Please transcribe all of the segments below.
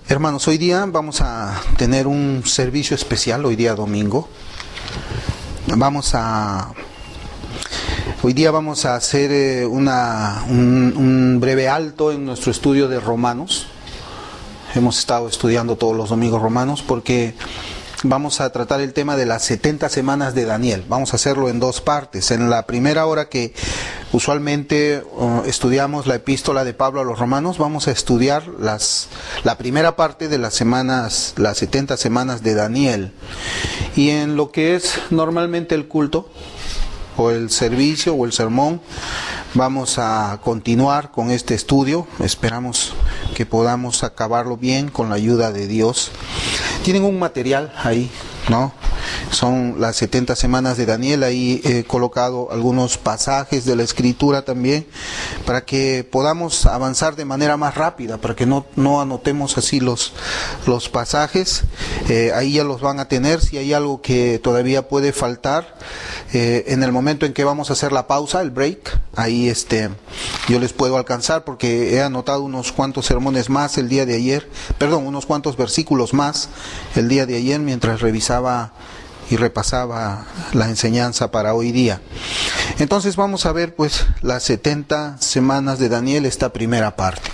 Hermanos, hoy día vamos a tener un servicio especial, hoy día domingo. Hoy día vamos a hacer un breve alto en nuestro estudio de Romanos. Hemos estado estudiando todos los domingos Romanos porque vamos a tratar el tema de las 70 semanas de Daniel. Vamos a hacerlo en dos partes. En la primera hora que usualmente estudiamos la epístola de Pablo a los Romanos, vamos a estudiar la primera parte de las 70 semanas de Daniel. Y en lo que es normalmente el culto, o el servicio, o el sermón, vamos a continuar con este estudio. Esperamos que podamos acabarlo bien con la ayuda de Dios. Tienen un material ahí, ¿no? Son las 70 semanas de Daniel. Ahí he colocado algunos pasajes de la Escritura también, para que podamos avanzar de manera más rápida, para que no anotemos así los pasajes. Ahí ya los van a tener. Si hay algo que todavía puede faltar, en el momento en que vamos a hacer la pausa, el break, ahí yo les puedo alcanzar, porque he anotado unos cuantos sermones más el día de ayer, unos cuantos versículos más el día de ayer, mientras revisaba y repasaba la enseñanza para hoy día. Entonces vamos a ver pues las 70 semanas de Daniel, esta primera parte.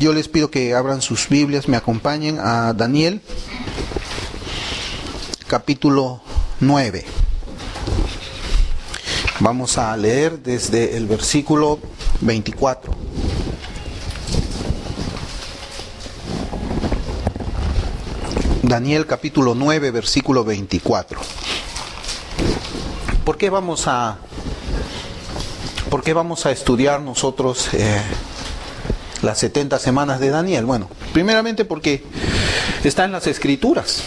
Yo les pido que abran sus Biblias, me acompañen a Daniel, capítulo 9. Vamos a leer desde el versículo 24. Daniel capítulo 9, versículo 24. ¿Por qué vamos a estudiar nosotros las 70 semanas de Daniel? Bueno, primeramente porque está en las Escrituras.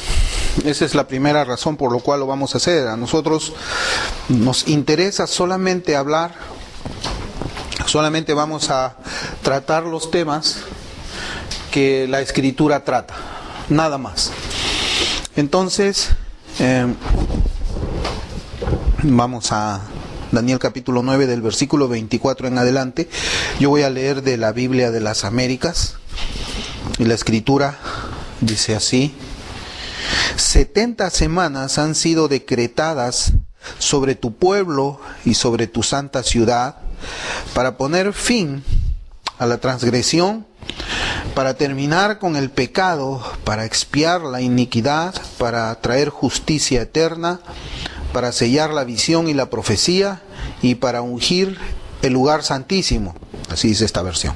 Esa es la primera razón por la cual lo vamos a hacer. A nosotros nos interesa solamente hablar, solamente vamos a tratar los temas que la Escritura trata, nada más. Entonces, vamos a Daniel capítulo 9 del versículo 24 en adelante. Yo voy a leer de la Biblia de las Américas, y la Escritura dice así: 70 semanas han sido decretadas sobre tu pueblo y sobre tu santa ciudad, para poner fin a la transgresión, para terminar con el pecado, para expiar la iniquidad, para traer justicia eterna, para sellar la visión y la profecía, y para ungir el lugar santísimo. Así dice esta versión.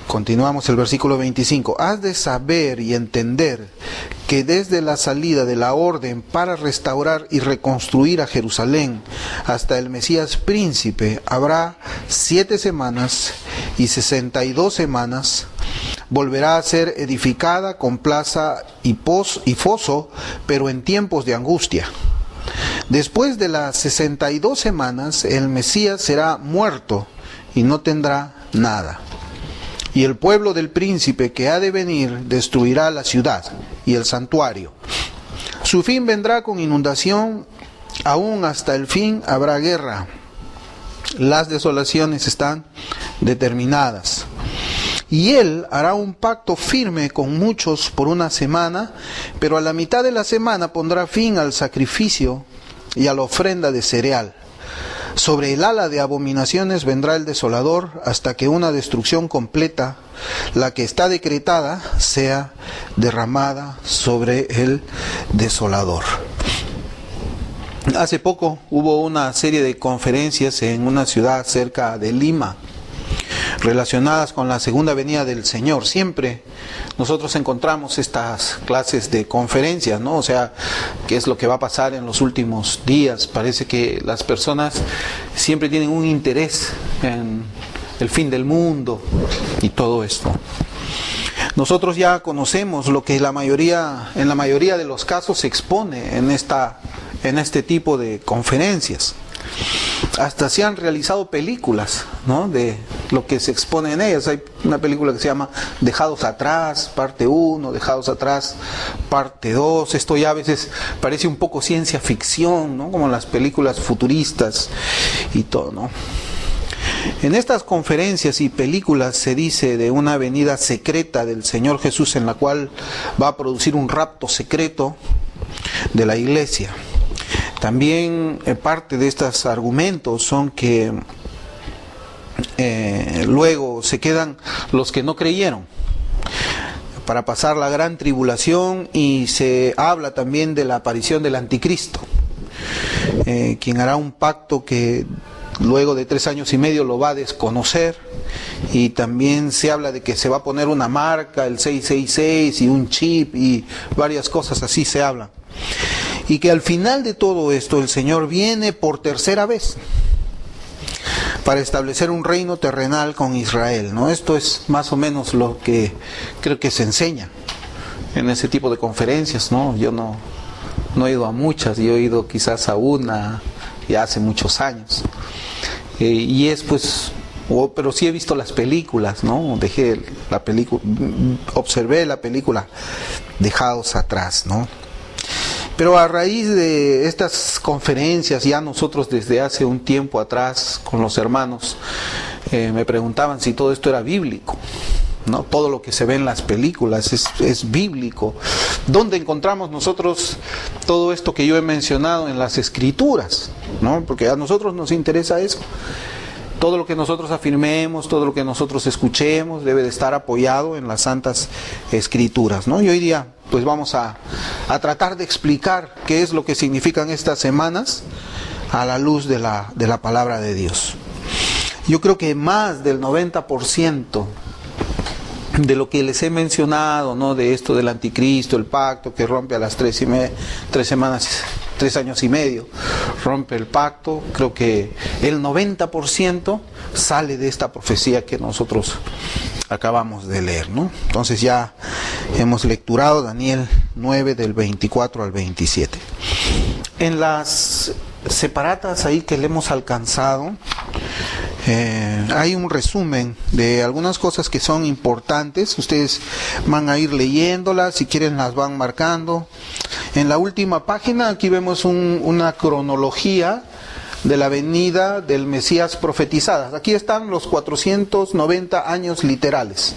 Continuamos el versículo 25. Has de saber y entender que desde la salida de la orden para restaurar y reconstruir a Jerusalén hasta el Mesías príncipe habrá 7 semanas, y 62 semanas volverá a ser edificada con plaza y foso, pero en tiempos de angustia. Después de las 62 semanas el Mesías será muerto y no tendrá nada. Y el pueblo del príncipe que ha de venir destruirá la ciudad y el santuario. Su fin vendrá con inundación, aún hasta el fin habrá guerra. Las desolaciones están determinadas. Y él hará un pacto firme con muchos por una semana, pero a la mitad de la semana pondrá fin al sacrificio y a la ofrenda de cereal. Sobre el ala de abominaciones vendrá el desolador, hasta que una destrucción completa, la que está decretada, sea derramada sobre el desolador. Hace poco hubo una serie de conferencias en una ciudad cerca de Lima, relacionadas con la segunda venida del Señor. Siempre nosotros encontramos estas clases de conferencias, ¿no? O sea, ¿qué es lo que va a pasar en los últimos días? Parece que las personas siempre tienen un interés en el fin del mundo y todo esto. Nosotros ya conocemos lo que en la mayoría de los casos se expone en este tipo de conferencias. Hasta se han realizado películas, ¿no?, de lo que se expone en ellas. Hay una película que se llama Dejados Atrás, parte 1, Dejados Atrás, parte 2. Esto ya a veces parece un poco ciencia ficción, ¿no?, como las películas futuristas y todo, ¿no? En estas conferencias y películas se dice de una venida secreta del Señor Jesús en la cual va a producir un rapto secreto de la iglesia. También parte de estos argumentos son que luego se quedan los que no creyeron para pasar la gran tribulación, y se habla también de la aparición del anticristo, quien hará un pacto que luego de 3 años y medio lo va a desconocer, y también se habla de que se va a poner una marca, el 666, y un chip y varias cosas así se hablan. Y que al final de todo esto el Señor viene por tercera vez para establecer un reino terrenal con Israel, ¿no? Esto es más o menos lo que creo que se enseña en ese tipo de conferencias, ¿no? Yo no he ido a muchas, yo he ido quizás a una ya hace muchos años. Y es pues, pero sí he visto las películas, ¿no? Dejé la película, observé la película Dejados Atrás, ¿no? Pero a raíz de estas conferencias, ya nosotros desde hace un tiempo atrás con los hermanos me preguntaban si todo esto era bíblico, ¿no? Todo lo que se ve en las películas es bíblico. ¿Dónde encontramos nosotros todo esto que yo he mencionado en las escrituras, ¿no? Porque a nosotros nos interesa eso. Todo lo que nosotros afirmemos, todo lo que nosotros escuchemos debe de estar apoyado en las santas escrituras, ¿no? Y hoy día pues vamos a tratar de explicar qué es lo que significan estas semanas a la luz de la palabra de Dios. Yo creo que más del 90% de lo que les he mencionado, ¿no? De esto del anticristo, el pacto que rompe a las 3 años y medio, rompe el pacto, creo que el 90% sale de esta profecía que nosotros acabamos de leer, ¿no? Entonces ya hemos lecturado Daniel 9 del 24 al 27. En las separatas ahí que le hemos alcanzado, hay un resumen de algunas cosas que son importantes. Ustedes van a ir leyéndolas, si quieren las van marcando. En la última página aquí vemos una cronología de la venida del Mesías profetizadas. Aquí están los 490 años literales,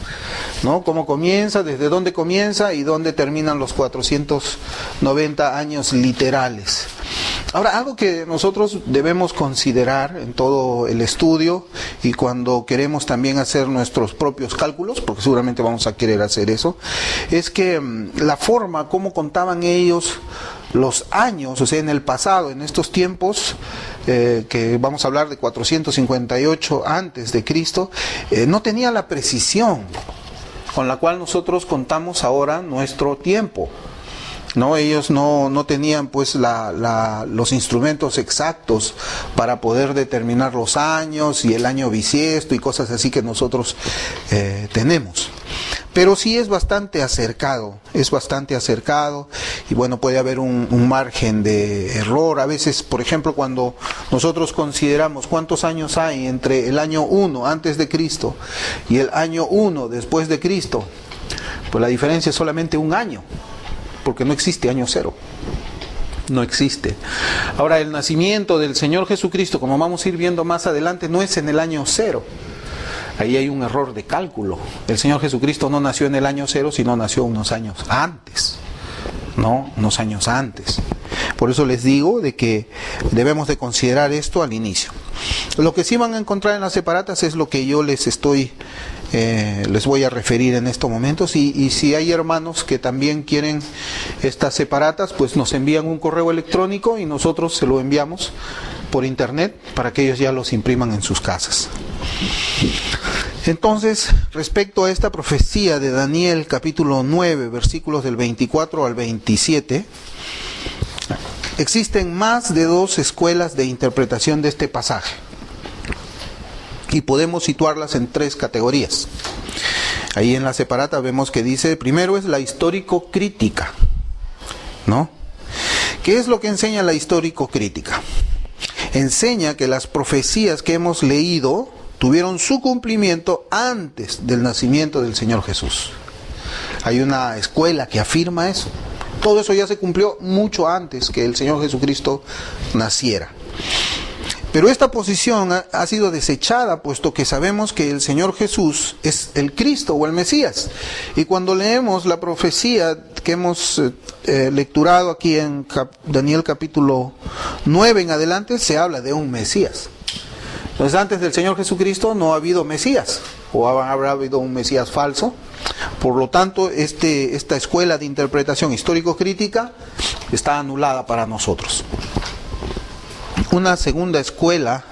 ¿no? Cómo comienza, desde dónde comienza y dónde terminan los 490 años literales. Ahora, algo que nosotros debemos considerar en todo el estudio y cuando queremos también hacer nuestros propios cálculos, porque seguramente vamos a querer hacer eso, es que la forma como contaban ellos los años, o sea, en el pasado, en estos tiempos, que vamos a hablar de 458 antes de Cristo, no tenía la precisión con la cual nosotros contamos ahora nuestro tiempo. No, ellos no tenían pues los instrumentos exactos para poder determinar los años y el año bisiesto y cosas así que nosotros tenemos. Pero sí es bastante acercado y bueno, puede haber un margen de error. A veces, por ejemplo, cuando nosotros consideramos cuántos años hay entre el año 1 antes de Cristo y el año 1 después de Cristo, pues la diferencia es solamente un año, porque no existe año cero. No existe. Ahora, el nacimiento del Señor Jesucristo, como vamos a ir viendo más adelante, no es en el año cero. Ahí hay un error de cálculo. El Señor Jesucristo no nació en el año cero, sino nació unos años antes. ¿No? Unos años antes. Por eso les digo de que debemos de considerar esto al inicio. Lo que sí van a encontrar en las separatas es lo que yo les voy a referir en estos momentos, y si hay hermanos que también quieren estas separatas, pues nos envían un correo electrónico y nosotros se lo enviamos por internet para que ellos ya los impriman en sus casas. Entonces, respecto a esta profecía de Daniel capítulo 9, versículos del 24 al 27, existen más de 2 escuelas de interpretación de este pasaje. Y podemos situarlas en 3 categorías. Ahí en la separata vemos que dice, primero es la histórico-crítica, ¿no? ¿Qué es lo que enseña la histórico-crítica? Enseña que las profecías que hemos leído tuvieron su cumplimiento antes del nacimiento del Señor Jesús. Hay una escuela que afirma eso. Todo eso ya se cumplió mucho antes que el Señor Jesucristo naciera. Pero esta posición ha sido desechada, puesto que sabemos que el Señor Jesús es el Cristo o el Mesías. Y cuando leemos la profecía que hemos lecturado aquí en Daniel capítulo 9 en adelante, se habla de un Mesías. Entonces, antes del Señor Jesucristo no ha habido Mesías, o habrá habido un Mesías falso. Por lo tanto, esta escuela de interpretación histórico-crítica está anulada para nosotros. Una segunda escuela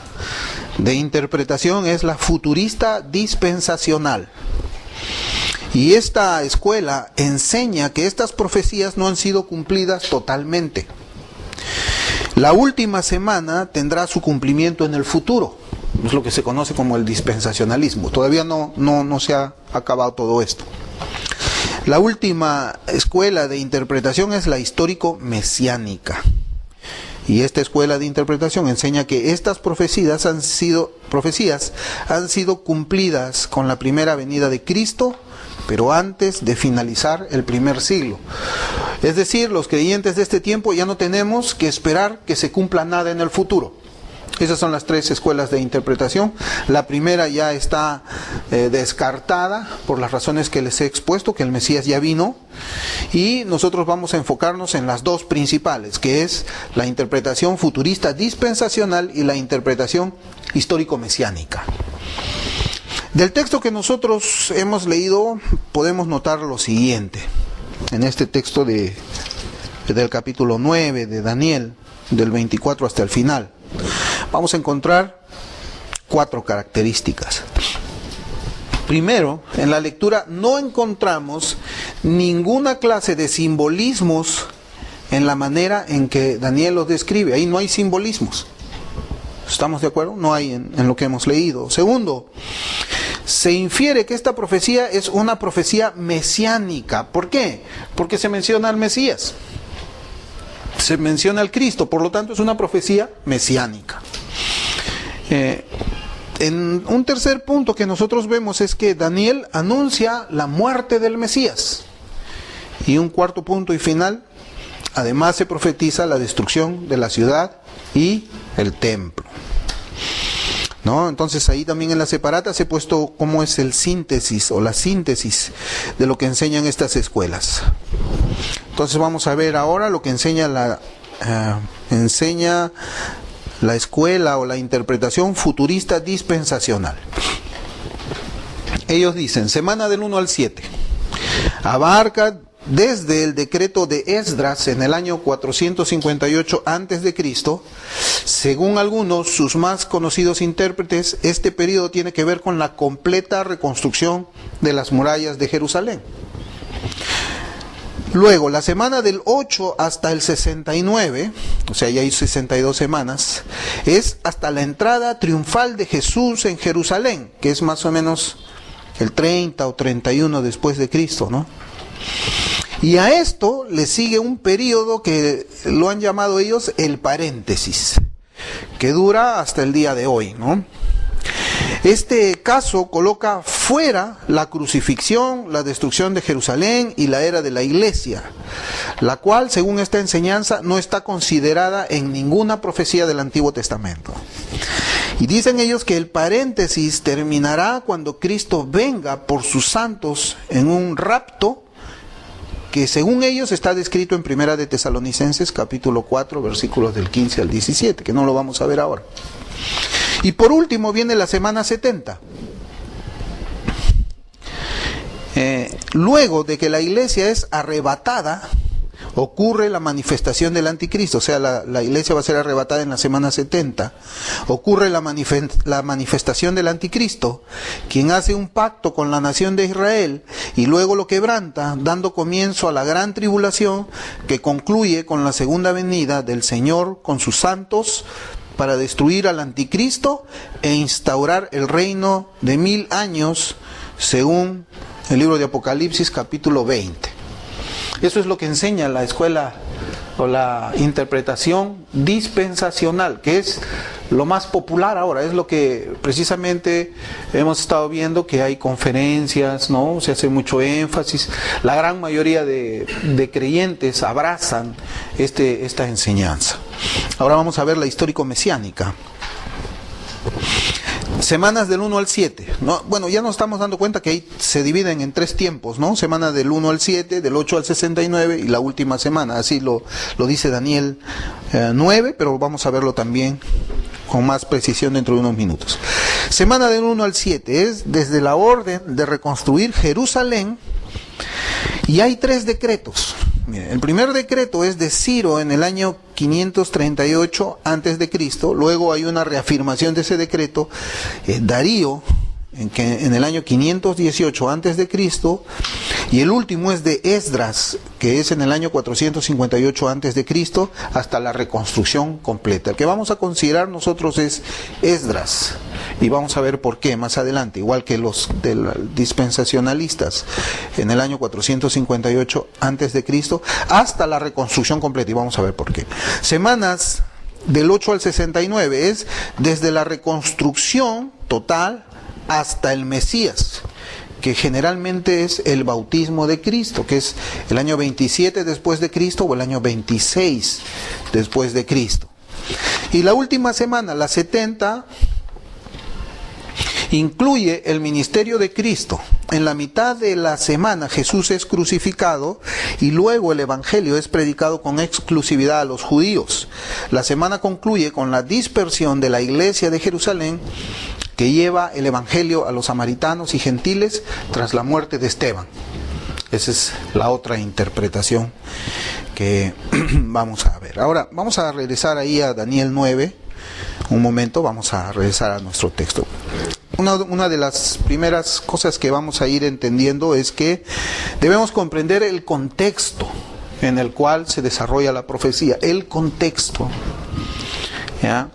de interpretación es la futurista dispensacional. Y esta escuela enseña que estas profecías no han sido cumplidas totalmente. La última semana tendrá su cumplimiento en el futuro. Es lo que se conoce como el dispensacionalismo. Todavía no se ha acabado todo esto. La última escuela de interpretación es la histórico-mesiánica. Y esta escuela de interpretación enseña que estas profecías han sido cumplidas con la primera venida de Cristo, pero antes de finalizar el primer siglo. Es decir, los creyentes de este tiempo ya no tenemos que esperar que se cumpla nada en el futuro. Esas son las tres escuelas de interpretación. La primera ya está descartada por las razones que les he expuesto, que el Mesías ya vino. Y nosotros vamos a enfocarnos en las dos principales, que es la interpretación futurista dispensacional y la interpretación histórico-mesiánica. Del texto que nosotros hemos leído podemos notar lo siguiente. En este texto del capítulo 9 de Daniel, del 24 hasta el final, vamos a encontrar 4 características. Primero, en la lectura no encontramos ninguna clase de simbolismos en la manera en que Daniel los describe. Ahí no hay simbolismos. ¿Estamos de acuerdo? No hay en lo que hemos leído. Segundo, se infiere que esta profecía es una profecía mesiánica. ¿Por qué? Porque se menciona al Mesías. Se menciona al Cristo, por lo tanto es una profecía mesiánica. En un tercer punto que nosotros vemos es que Daniel anuncia la muerte del Mesías. Y un cuarto punto y final, además se profetiza la destrucción de la ciudad y el templo. ¿No? Entonces ahí también en las separatas he puesto cómo es el síntesis o la síntesis de lo que enseñan estas escuelas. Entonces vamos a ver ahora lo que enseña la escuela o la interpretación futurista dispensacional. Ellos dicen, semana del 1 al 7, abarca desde el decreto de Esdras en el año 458 a.C., según algunos, sus más conocidos intérpretes, este periodo tiene que ver con la completa reconstrucción de las murallas de Jerusalén. Luego, la semana del 8 hasta el 69, o sea, ya hay 62 semanas, es hasta la entrada triunfal de Jesús en Jerusalén, que es más o menos el 30 o 31 después de Cristo, ¿no? Y a esto le sigue un periodo que lo han llamado ellos el paréntesis, que dura hasta el día de hoy, ¿no? Este caso coloca fuera la crucifixión, la destrucción de Jerusalén y la era de la iglesia, la cual, según esta enseñanza, no está considerada en ninguna profecía del Antiguo Testamento. Y dicen ellos que el paréntesis terminará cuando Cristo venga por sus santos en un rapto, que según ellos está descrito en Primera de Tesalonicenses capítulo 4 versículos del 15 al 17, que no lo vamos a ver ahora. Y por último viene la semana 70. Luego de que la iglesia es arrebatada, ocurre la manifestación del anticristo, o sea, la iglesia va a ser arrebatada en la semana 70, ocurre la manifestación del anticristo, quien hace un pacto con la nación de Israel y luego lo quebranta, dando comienzo a la gran tribulación que concluye con la segunda venida del Señor con sus santos para destruir al anticristo e instaurar el reino de 1000 años, según el libro de Apocalipsis capítulo 20. Eso es lo que enseña la escuela o la interpretación dispensacional, que es lo más popular ahora, es lo que precisamente hemos estado viendo, que hay conferencias, ¿no? Se hace mucho énfasis, la gran mayoría de creyentes abrazan esta enseñanza. Ahora vamos a ver la histórico-mesiánica. Semanas del 1 al 7. ¿No? Bueno, ya nos estamos dando cuenta que ahí se dividen en 3 tiempos, ¿no? Semana del 1 al 7, del 8 al 69 y la última semana. Así lo dice Daniel 9, pero vamos a verlo también con más precisión dentro de unos minutos. Semana del 1 al 7 es desde la orden de reconstruir Jerusalén, y hay 3 decretos. Miren, el primer decreto es de Ciro en el año 538 antes de Cristo. Luego hay una reafirmación de ese decreto, Darío en el año 518 antes de Cristo, y el último es de Esdras, que es en el año 458 antes de Cristo, hasta la reconstrucción completa. El que vamos a considerar nosotros es Esdras, y vamos a ver por qué más adelante, igual que los dispensacionalistas en el año 458 antes de Cristo, hasta la reconstrucción completa, y vamos a ver por qué. Semanas del 8 al 69 es desde la reconstrucción total hasta el Mesías, que generalmente es el bautismo de Cristo, que es el año 27 después de Cristo o el año 26 después de Cristo. Y la última semana, la 70, incluye el ministerio de Cristo. En la mitad de la semana Jesús es crucificado y luego el evangelio es predicado con exclusividad a los judíos. La semana concluye con la dispersión de la iglesia de Jerusalén, que lleva el evangelio a los samaritanos y gentiles tras la muerte de Esteban. Esa es la otra interpretación que vamos a ver. Ahora vamos a regresar ahí a Daniel 9. Un momento, vamos a regresar a nuestro texto. Una de las primeras cosas que vamos a ir entendiendo es que debemos comprender el contexto en el cual se desarrolla la profecía. El contexto. ¿Ya?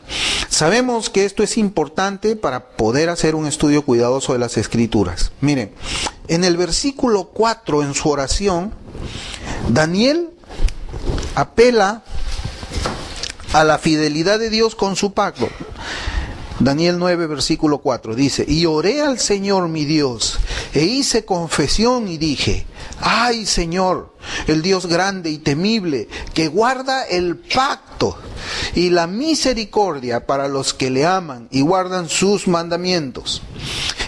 Sabemos que esto es importante para poder hacer un estudio cuidadoso de las Escrituras. Miren, en el versículo 4, en su oración, Daniel apela a la fidelidad de Dios con su pacto. Daniel 9, versículo 4, dice: y oré al Señor mi Dios, e hice confesión y dije: ay Señor, el Dios grande y temible, que guarda el pacto y la misericordia para los que le aman y guardan sus mandamientos.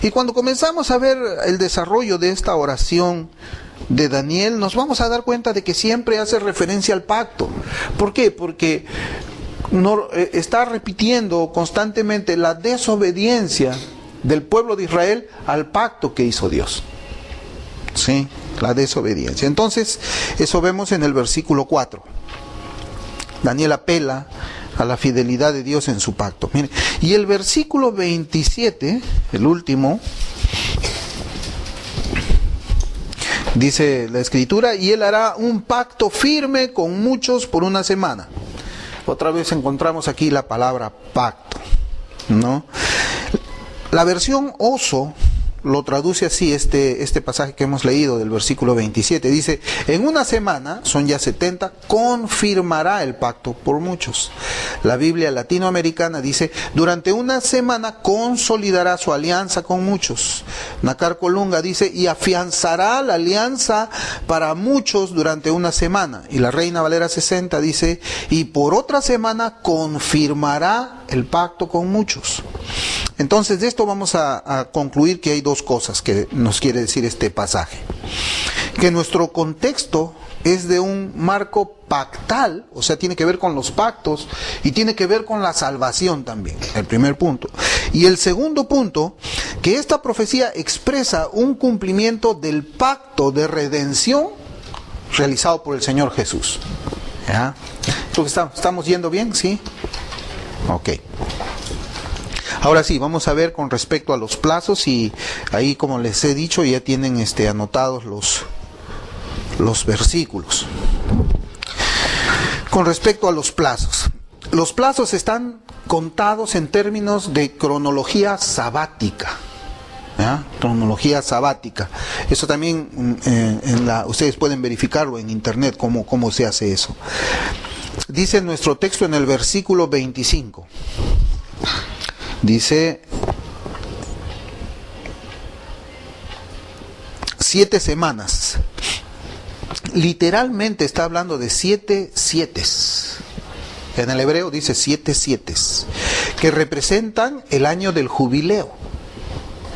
Y cuando comenzamos a ver el desarrollo de esta oración de Daniel, nos vamos a dar cuenta de que siempre hace referencia al pacto. ¿Por qué? Porque está repitiendo constantemente la desobediencia del pueblo de Israel al pacto que hizo Dios. Sí, la desobediencia. Entonces, eso vemos en el versículo 4. Daniel apela a la fidelidad de Dios en su pacto. Miren, y el versículo 27, el último, dice la Escritura: y él hará un pacto firme con muchos por una semana. Otra vez encontramos aquí la palabra pacto, ¿no? La versión Oso lo traduce así, este pasaje que hemos leído del versículo 27. Dice: en una semana, son ya 70, confirmará el pacto por muchos. La Biblia latinoamericana dice: durante una semana consolidará su alianza con muchos. Nácar Colunga dice: y afianzará la alianza para muchos durante una semana. Y la Reina Valera 60 dice: y por otra semana confirmará el pacto con muchos. Entonces, de esto vamos a concluir que hay dos cosas que nos quiere decir este pasaje. Que nuestro contexto es de un marco pactal, o sea, tiene que ver con los pactos y tiene que ver con la salvación también, el primer punto. Y el segundo punto, que esta profecía expresa un cumplimiento del pacto de redención realizado por el Señor Jesús. ¿Ya? ¿Estamos yendo bien? ¿Sí? Ok. Ahora sí, vamos a ver con respecto a los plazos, y ahí, como les he dicho, ya tienen anotados los versículos. Con respecto a los plazos están contados en términos de cronología sabática. ¿Ya? Cronología sabática. Eso también ustedes pueden verificarlo en internet cómo se hace eso. Dice nuestro texto en el versículo 25. Dice: 7 semanas. Literalmente está hablando de 7 sietes. En el hebreo dice 7 sietes, que representan el año del jubileo.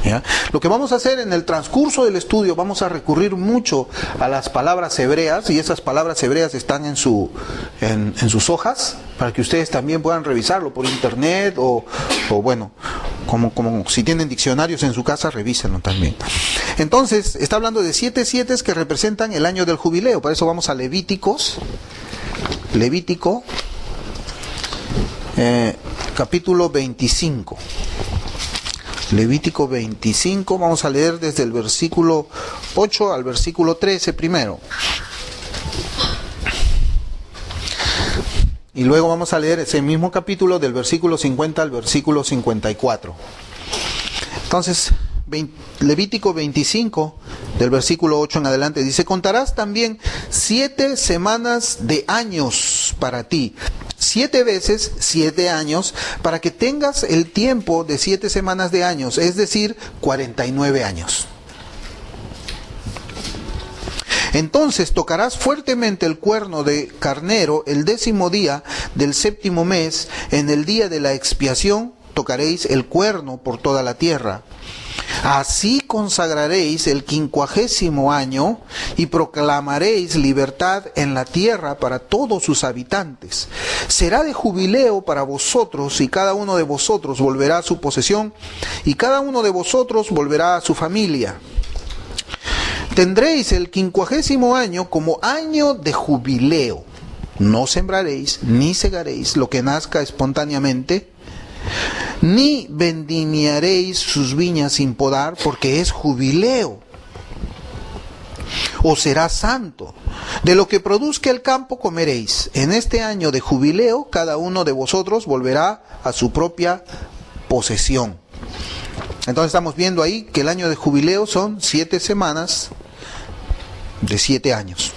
¿Ya? Lo que vamos a hacer en el transcurso del estudio, vamos a recurrir mucho a las palabras hebreas, y esas palabras hebreas están en sus hojas, para que ustedes también puedan revisarlo por internet o bueno, como si tienen diccionarios en su casa, revísenlo también. Entonces, está hablando de 7 7 que representan el año del jubileo. Para eso vamos a Levítico, capítulo 25. Levítico 25, vamos a leer desde el versículo 8 al versículo 13 primero. Y luego vamos a leer ese mismo capítulo del versículo 50 al versículo 54. Entonces, Levítico 25, del versículo 8 en adelante, dice: contarás también 7 semanas de años para ti. 7 veces 7 años, para que tengas el tiempo de 7 semanas de años, es decir, 49 años. Entonces tocarás fuertemente el cuerno de carnero el 10º día del 7º mes, en el día de la expiación tocaréis el cuerno por toda la tierra. Así consagraréis el 50º año y proclamaréis libertad en la tierra para todos sus habitantes. Será de jubileo para vosotros, y cada uno de vosotros volverá a su posesión, y cada uno de vosotros volverá a su familia. Tendréis el 50º año como año de jubileo. No sembraréis ni segaréis lo que nazca espontáneamente, ni vendimiaréis sus viñas sin podar, porque es jubileo. Os será santo. De lo que produzca el campo comeréis. En este año de jubileo cada uno de vosotros volverá a su propia posesión. Entonces estamos viendo ahí que el año de jubileo son 7 semanas de 7 años.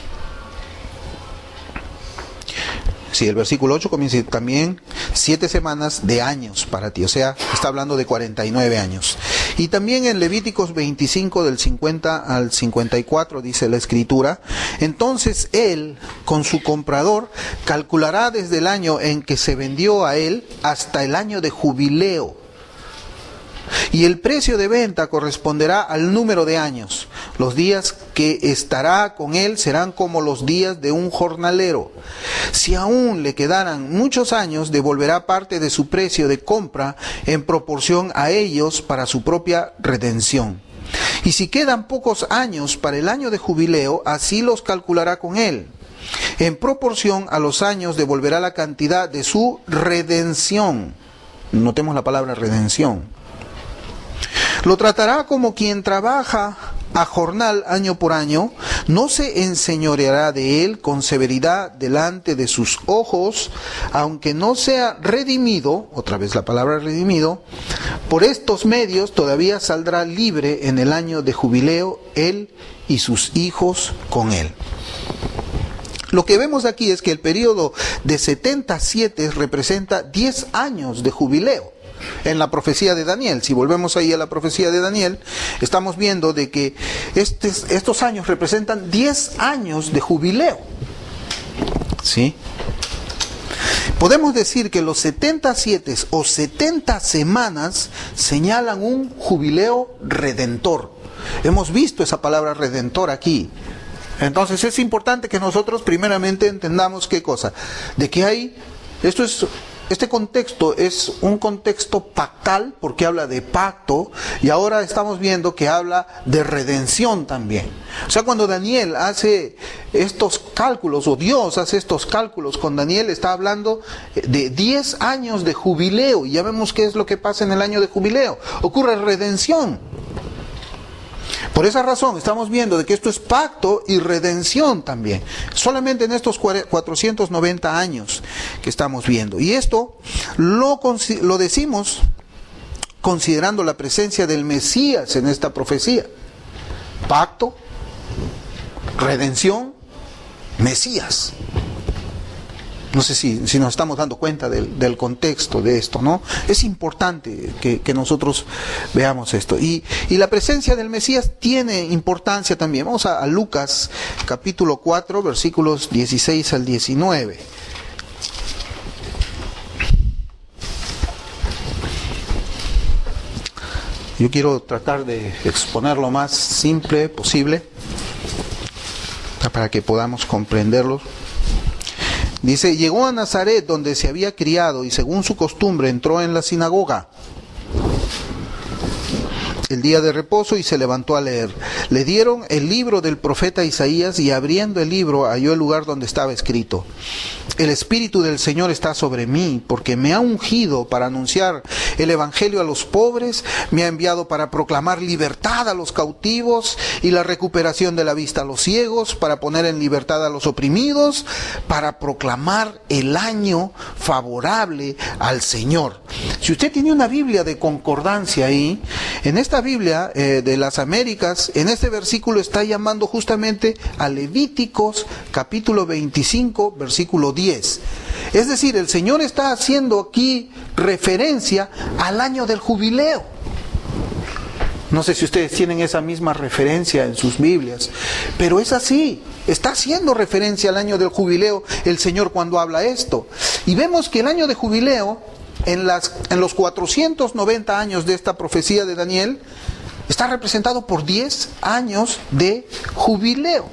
Sí, el versículo 8 comienza también 7 semanas de años para ti, o sea, está hablando de 49 años. Y también en Levíticos 25 del 50 al 54 dice la escritura: entonces él con su comprador calculará desde el año en que se vendió a él hasta el año de jubileo. Y el precio de venta corresponderá al número de años. Los días que estará con él serán como los días de un jornalero. Si aún le quedaran muchos años, devolverá parte de su precio de compra en proporción a ellos para su propia redención. Y si quedan pocos años para el año de jubileo, así los calculará con él. En proporción a los años devolverá la cantidad de su redención. Notemos la palabra redención. Lo tratará como quien trabaja a jornal año por año, no se enseñoreará de él con severidad delante de sus ojos, aunque no sea redimido, otra vez la palabra redimido, por estos medios todavía saldrá libre en el año de jubileo él y sus hijos con él. Lo que vemos aquí es que el periodo de 77 representa 10 años de jubileo. En la profecía de Daniel, si volvemos ahí a la profecía de Daniel, estamos viendo de que estos años representan 10 años de jubileo. ¿Sí? Podemos decir que los 77 o 70 semanas señalan un jubileo redentor. Hemos visto esa palabra redentor aquí. Entonces es importante que nosotros primeramente entendamos qué cosa, de que hay, este contexto es un contexto pactal, porque habla de pacto, y ahora estamos viendo que habla de redención también. O sea, cuando Daniel hace estos cálculos, o Dios hace estos cálculos con Daniel, está hablando de 10 años de jubileo, y ya vemos qué es lo que pasa en el año de jubileo. Ocurre redención. Por esa razón estamos viendo de que esto es pacto y redención también. Solamente en estos 490 años que estamos viendo. Y esto lo decimos considerando la presencia del Mesías en esta profecía. Pacto, redención, Mesías. No sé si nos estamos dando cuenta del contexto de esto, ¿no? Es importante que nosotros veamos esto. Y la presencia del Mesías tiene importancia también. Vamos a Lucas capítulo 4, versículos 16 al 19. Yo quiero tratar de exponer lo más simple posible para que podamos comprenderlo. Dice, llegó a Nazaret donde se había criado y según su costumbre entró en la sinagoga el día de reposo y se levantó a leer. Le dieron el libro del profeta Isaías y abriendo el libro halló el lugar donde estaba escrito: el Espíritu del Señor está sobre mí, porque me ha ungido para anunciar el Evangelio a los pobres, me ha enviado para proclamar libertad a los cautivos y la recuperación de la vista a los ciegos, para poner en libertad a los oprimidos, para proclamar el año favorable al Señor. Si usted tiene una Biblia de concordancia ahí, en esta Biblia de las Américas, en este versículo está llamando justamente a Levíticos capítulo 25, versículo 10. Es decir, el Señor está haciendo aquí referencia al año del jubileo. No sé si ustedes tienen esa misma referencia en sus Biblias, pero es así. Está haciendo referencia al año del jubileo el Señor cuando habla esto. Y vemos que el año de jubileo, en los 490 años de esta profecía de Daniel, está representado por 10 años de jubileo.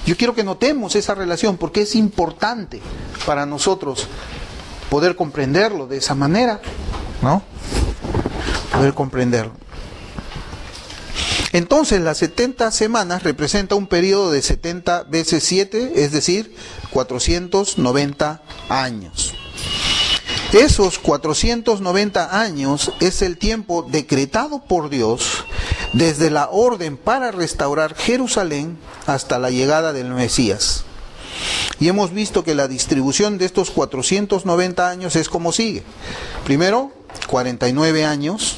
Yo quiero que notemos esa relación porque es importante para nosotros poder comprenderlo de esa manera, ¿no? Poder comprenderlo. Entonces, las 70 semanas representa un periodo de 70 veces 7, es decir, 490 años. Esos 490 años es el tiempo decretado por Dios desde la orden para restaurar Jerusalén hasta la llegada del Mesías. Y hemos visto que la distribución de estos 490 años es como sigue. Primero, 49 años,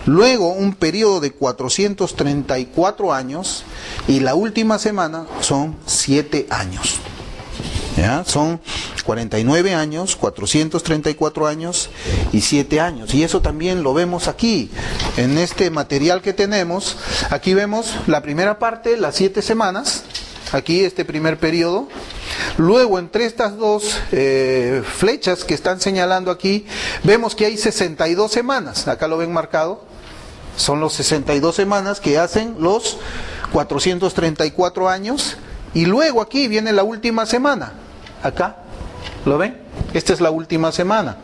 luego un periodo de 434 años y la última semana son 7 años. ¿Ya? Son 49 años, 434 años y 7 años. Y eso también lo vemos aquí, en este material que tenemos. Aquí vemos la primera parte, las 7 semanas, aquí este primer periodo. Luego, entre estas dos flechas que están señalando aquí, vemos que hay 62 semanas. Acá lo ven marcado. Son los 62 semanas que hacen los 434 años. Y luego aquí viene la última semana. Acá, ¿lo ven? Esta es la última semana.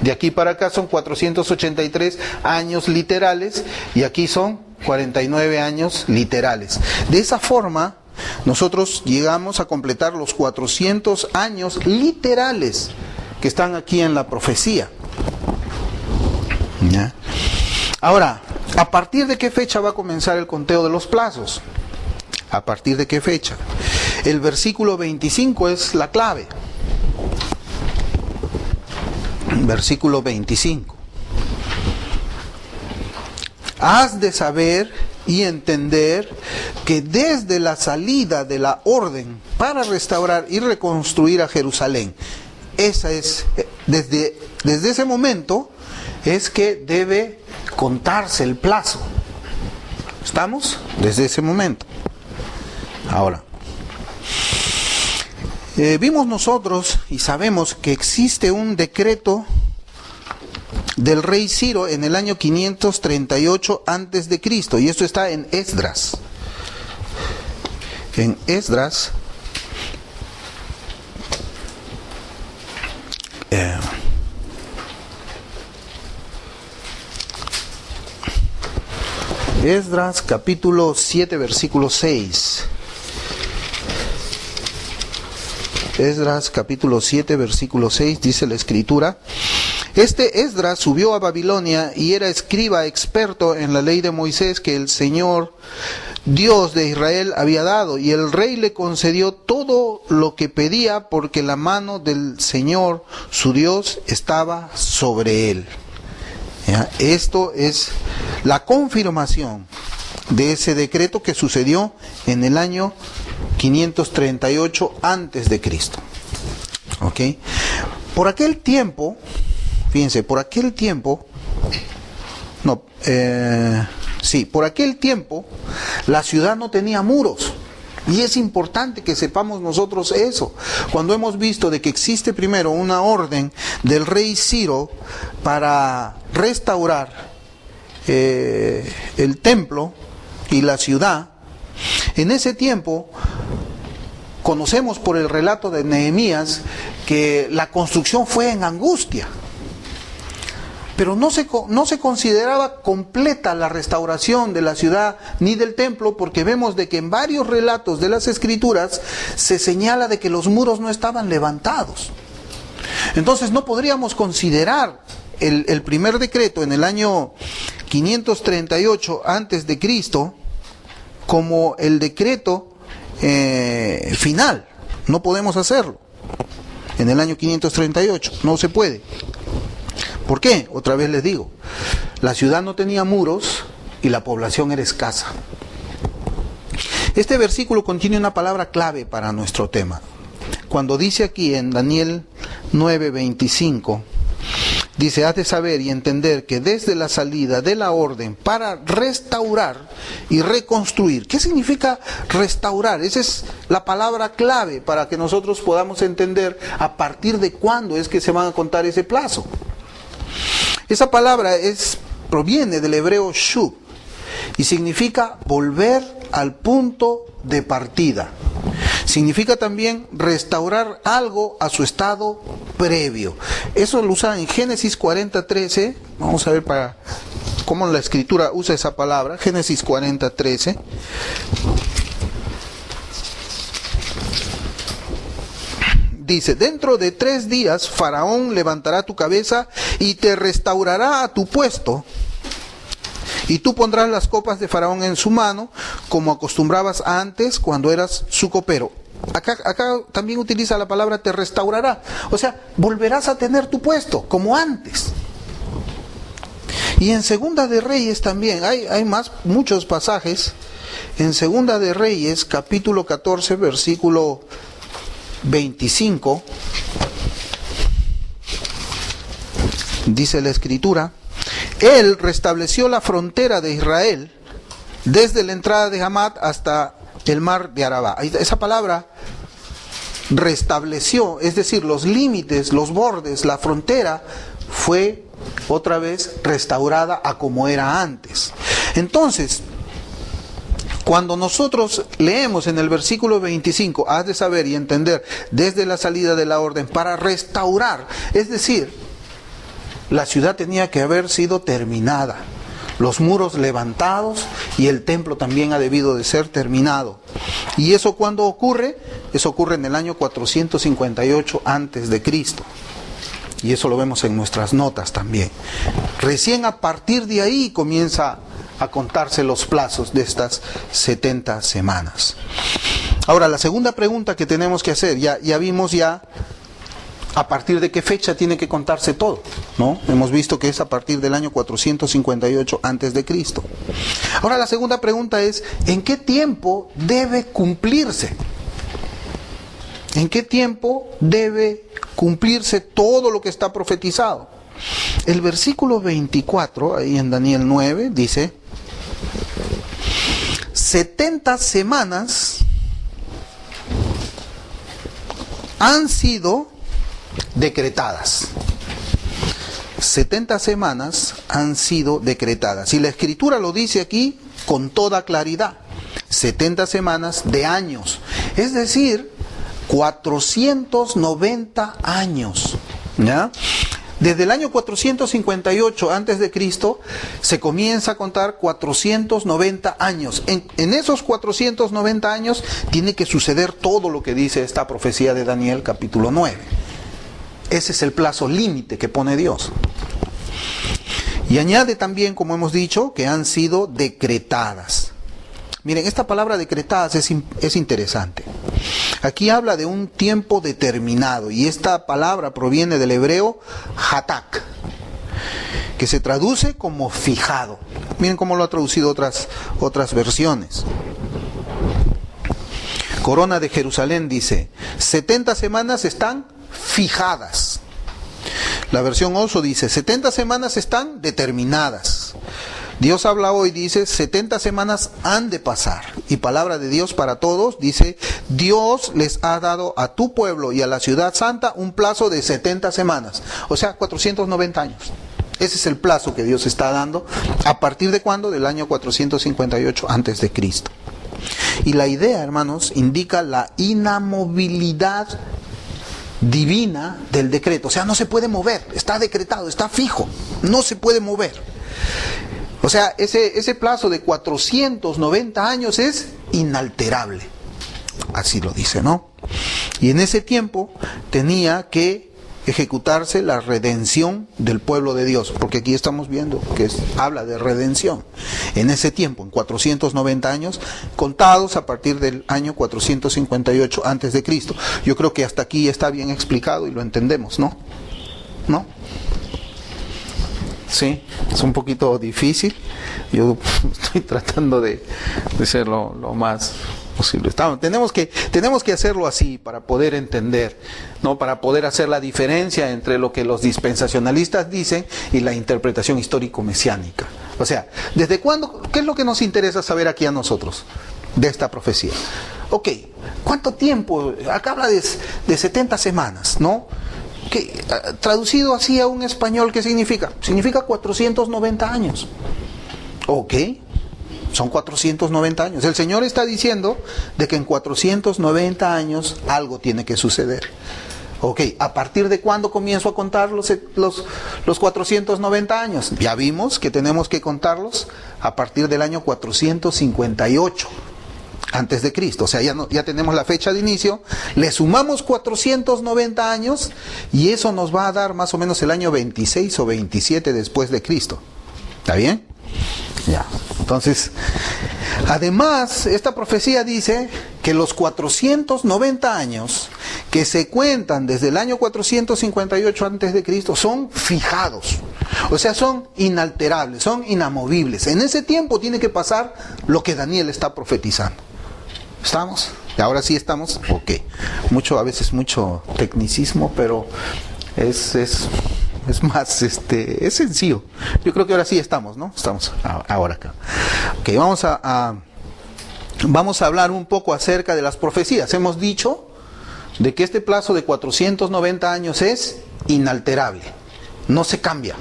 De aquí para acá son 483 años literales y aquí son 49 años literales. De esa forma, nosotros llegamos a completar los 400 años literales que están aquí en la profecía. ¿Ya? Ahora, ¿a partir de qué fecha va a comenzar el conteo de los plazos? ¿A partir de qué fecha? El versículo 25 es la clave. Versículo 25. Has de saber y entender que desde la salida de la orden para restaurar y reconstruir a Jerusalén, esa es, desde ese momento es que debe contarse el plazo. ¿Estamos? Desde ese momento. Ahora, vimos nosotros y sabemos que existe un decreto del rey Ciro en el año 538 antes de Cristo, y esto está en Esdras. En Esdras, Esdras capítulo 7 versículo 6. Esdras capítulo 7 versículo 6 dice la escritura: este Esdras subió a Babilonia y era escriba experto en la ley de Moisés que el Señor Dios de Israel había dado, y el rey le concedió todo lo que pedía porque la mano del Señor su Dios estaba sobre él. ¿Ya? Esto es la confirmación de ese decreto que sucedió en el año 538 antes de Cristo. ¿Ok? Por aquel tiempo, fíjense, por aquel tiempo la ciudad no tenía muros. Y es importante que sepamos nosotros eso. Cuando hemos visto de que existe primero una orden del rey Ciro para restaurar el templo y la ciudad, en ese tiempo conocemos por el relato de Nehemías que la construcción fue en angustia. Pero no se consideraba completa la restauración de la ciudad ni del templo, porque vemos de que en varios relatos de las Escrituras se señala de que los muros no estaban levantados. Entonces no podríamos considerar el primer decreto en el año 538 antes de Cristo como el decreto final. No podemos hacerlo en el año 538, no se puede. ¿Por qué? Otra vez les digo, la ciudad no tenía muros y la población era escasa. Este versículo contiene una palabra clave para nuestro tema. Cuando dice aquí en Daniel 9:25, dice: has de saber y entender que desde la salida de la orden para restaurar y reconstruir. ¿Qué significa restaurar? Esa es la palabra clave para que nosotros podamos entender a partir de cuándo es que se van a contar ese plazo. Esa palabra proviene del hebreo shuv y significa volver al punto de partida. Significa también restaurar algo a su estado previo. Eso lo usa en Génesis 40:13. Vamos a ver cómo la Escritura usa esa palabra. Génesis 40:13. Dice: dentro de 3 días Faraón levantará tu cabeza y te restaurará a tu puesto, y tú pondrás las copas de Faraón en su mano, como acostumbrabas antes cuando eras su copero. Acá también utiliza la palabra te restaurará. O sea, volverás a tener tu puesto, como antes. Y en Segunda de Reyes también, hay muchos pasajes. En Segunda de Reyes, capítulo 14, versículo 25, dice la Escritura: Él restableció la frontera de Israel desde la entrada de Hamat hasta el mar de Arabá. Esa palabra restableció, es decir, los límites, los bordes, la frontera fue otra vez restaurada a como era antes. Entonces, cuando nosotros leemos en el versículo 25, has de saber y entender desde la salida de la orden para restaurar, es decir, la ciudad tenía que haber sido terminada, los muros levantados y el templo también ha debido de ser terminado. ¿Y eso cuándo ocurre? Eso ocurre en el año 458 antes de Cristo. Y eso lo vemos en nuestras notas también. Recién a partir de ahí comienza a contarse los plazos de estas 70 semanas. Ahora, la segunda pregunta que tenemos que hacer, ya vimos a partir de qué fecha tiene que contarse todo, ¿no? Hemos visto que es a partir del año 458 antes de Cristo. Ahora, la segunda pregunta es: ¿en qué tiempo debe cumplirse? ¿En qué tiempo debe cumplirse todo lo que está profetizado? El versículo 24, ahí en Daniel 9, dice: 70 semanas han sido decretadas. 70 semanas han sido decretadas. Y la Escritura lo dice aquí con toda claridad. 70 semanas de años. Es decir, 490 años. ¿Ya? Desde el año 458 antes de Cristo se comienza a contar 490 años. En esos 490 años tiene que suceder todo lo que dice esta profecía de Daniel capítulo 9. Ese es el plazo límite que pone Dios. Y añade también, como hemos dicho, que han sido decretadas. Miren, esta palabra decretadas es interesante. Aquí habla de un tiempo determinado y esta palabra proviene del hebreo hatak, que se traduce como fijado. Miren cómo lo ha traducido otras versiones. Corona de Jerusalén dice: 70 semanas están fijadas. La versión Oso dice: 70 semanas están determinadas. Dios habla hoy, dice: 70 semanas han de pasar. Y palabra de Dios para todos dice: Dios les ha dado a tu pueblo y a la ciudad santa un plazo de 70 semanas. O sea, 490 años. Ese es el plazo que Dios está dando. ¿A partir de cuándo? Del año 458 antes de Cristo. Y la idea, hermanos, indica la inamovilidad divina del decreto. O sea, no se puede mover, está decretado, está fijo, no se puede mover. O sea, ese plazo de 490 años es inalterable. Así lo dice, ¿no? Y en ese tiempo tenía que ejecutarse la redención del pueblo de Dios, porque aquí estamos viendo que habla de redención. En ese tiempo, en 490 años, contados a partir del año 458 antes de Cristo. Yo creo que hasta aquí está bien explicado y lo entendemos, ¿no? ¿No? Sí, es un poquito difícil. Yo estoy tratando de ser lo más posible. Tenemos que hacerlo así para poder entender, ¿no? Para poder hacer la diferencia entre lo que los dispensacionalistas dicen y la interpretación histórico-mesiánica. O sea, ¿desde cuándo? ¿Qué es lo que nos interesa saber aquí a nosotros de esta profecía? Ok, ¿cuánto tiempo? Acá habla de 70 semanas, ¿no? Que, traducido así a un español, ¿qué significa? Significa 490 años. Ok, son 490 años. El Señor está diciendo de que en 490 años algo tiene que suceder. Ok, ¿a partir de cuándo comienzo a contar los 490 años? Ya vimos que tenemos que contarlos a partir del año 458 antes de Cristo. O sea, ya tenemos la fecha de inicio, le sumamos 490 años y eso nos va a dar más o menos el año 26 o 27 después de Cristo. ¿Está bien? Ya. Entonces, además, esta profecía dice que los 490 años que se cuentan desde el año 458 antes de Cristo son fijados. O sea, son inalterables, son inamovibles. En ese tiempo tiene que pasar lo que Daniel está profetizando. ¿Estamos? Ahora sí estamos. Ok. A veces mucho tecnicismo, pero es más, es sencillo. Yo creo que ahora sí estamos, ¿no? Estamos ahora acá. Ok, vamos a hablar un poco acerca de las profecías. Hemos dicho de que este plazo de 490 años es inalterable. No se cambia.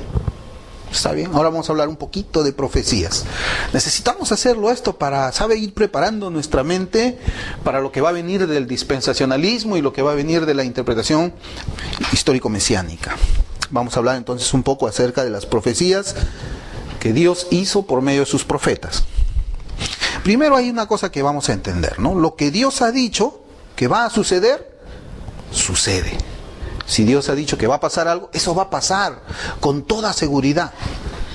¿Está bien? Ahora vamos a hablar un poquito de profecías. Necesitamos hacerlo esto para, ir preparando nuestra mente para lo que va a venir del dispensacionalismo y lo que va a venir de la interpretación histórico-mesiánica. Vamos a hablar entonces un poco acerca de las profecías que Dios hizo por medio de sus profetas. Primero hay una cosa que vamos a entender, ¿no? Lo que Dios ha dicho que va a suceder, sucede. Si Dios ha dicho que va a pasar algo, eso va a pasar con toda seguridad.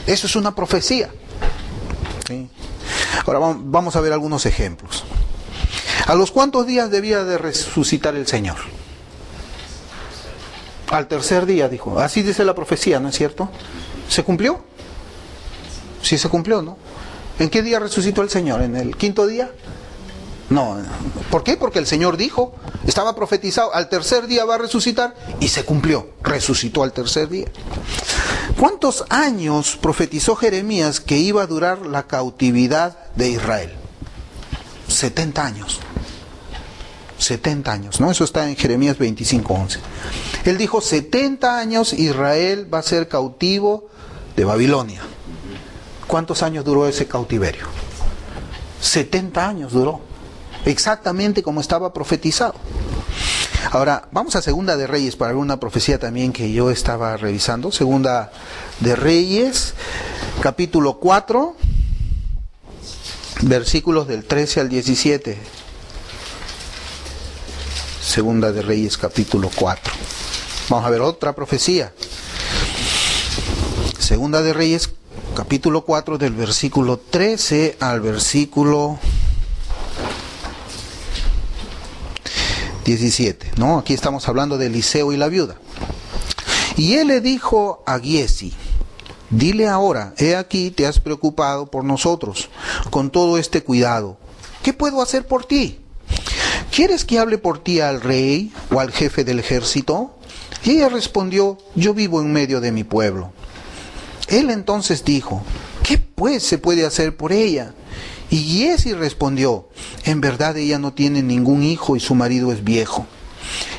Eso es una profecía. ¿Sí? Ahora vamos a ver algunos ejemplos. ¿A los cuántos días debía de resucitar el Señor? Al tercer día, dijo. Así dice la profecía, ¿no es cierto? ¿Se cumplió? Sí se cumplió, ¿no? ¿En qué día resucitó el Señor? ¿En el quinto día? No. ¿Por qué? Porque el Señor dijo, estaba profetizado, al tercer día va a resucitar, y se cumplió, resucitó al tercer día. ¿Cuántos años profetizó Jeremías que iba a durar la cautividad de Israel? 70 años. 70 años, ¿no? Eso está en Jeremías 25:11. Él dijo, 70 años Israel va a ser cautivo de Babilonia. ¿Cuántos años duró ese cautiverio? 70 años duró. Exactamente como estaba profetizado. Ahora, vamos a Segunda de Reyes para ver una profecía también que yo estaba revisando. Segunda de Reyes, capítulo 4, versículos del 13 al 17. Segunda de Reyes, capítulo 4. Vamos a ver otra profecía. Segunda de Reyes, capítulo 4, del versículo 13 al versículo 17, ¿no? Aquí estamos hablando de Eliseo y la viuda. Y él le dijo a Giesi, dile ahora, he aquí te has preocupado por nosotros, con todo este cuidado. ¿Qué puedo hacer por ti? ¿Quieres que hable por ti al rey o al jefe del ejército? Y ella respondió, yo vivo en medio de mi pueblo. Él entonces dijo, ¿qué pues se puede hacer por ella? Y Giesi respondió, en verdad ella no tiene ningún hijo y su marido es viejo.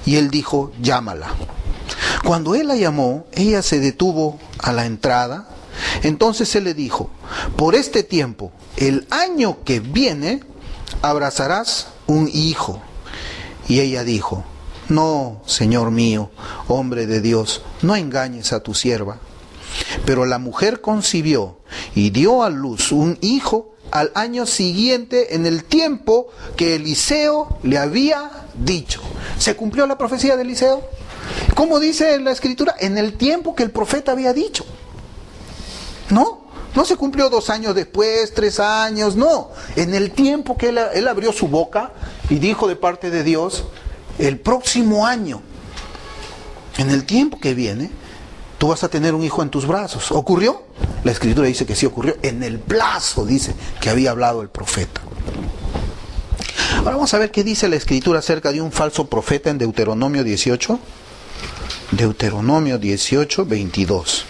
Y él dijo, llámala. Cuando él la llamó, ella se detuvo a la entrada. Entonces él le dijo: por este tiempo, el año que viene, abrazarás un hijo. Y ella dijo: no, Señor mío, hombre de Dios, no engañes a tu sierva. Pero la mujer concibió y dio a luz un hijo al año siguiente, en el tiempo que Eliseo le había dicho. ¿Se cumplió la profecía de Eliseo? ¿Cómo dice la Escritura? En el tiempo que el profeta había dicho. No se cumplió 2 años después, 3 años, no. En el tiempo que él abrió su boca y dijo de parte de Dios: el próximo año, en el tiempo que viene, tú vas a tener un hijo en tus brazos. ¿Ocurrió? La Escritura dice que sí ocurrió, en el plazo, dice, que había hablado el profeta. Ahora vamos a ver qué dice la Escritura acerca de un falso profeta en Deuteronomio 18. Deuteronomio 18, 22.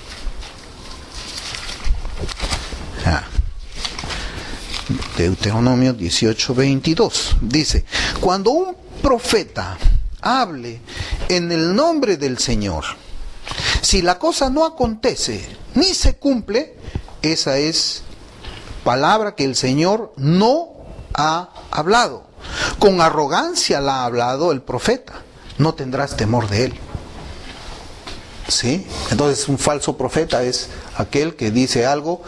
Deuteronomio 18, 22. Dice: cuando un profeta hable en el nombre del Señor, si la cosa no acontece ni se cumple, esa es palabra que el Señor no ha hablado. Con arrogancia la ha hablado el profeta. No tendrás temor de él. ¿Sí? Entonces un falso profeta es aquel que dice algo.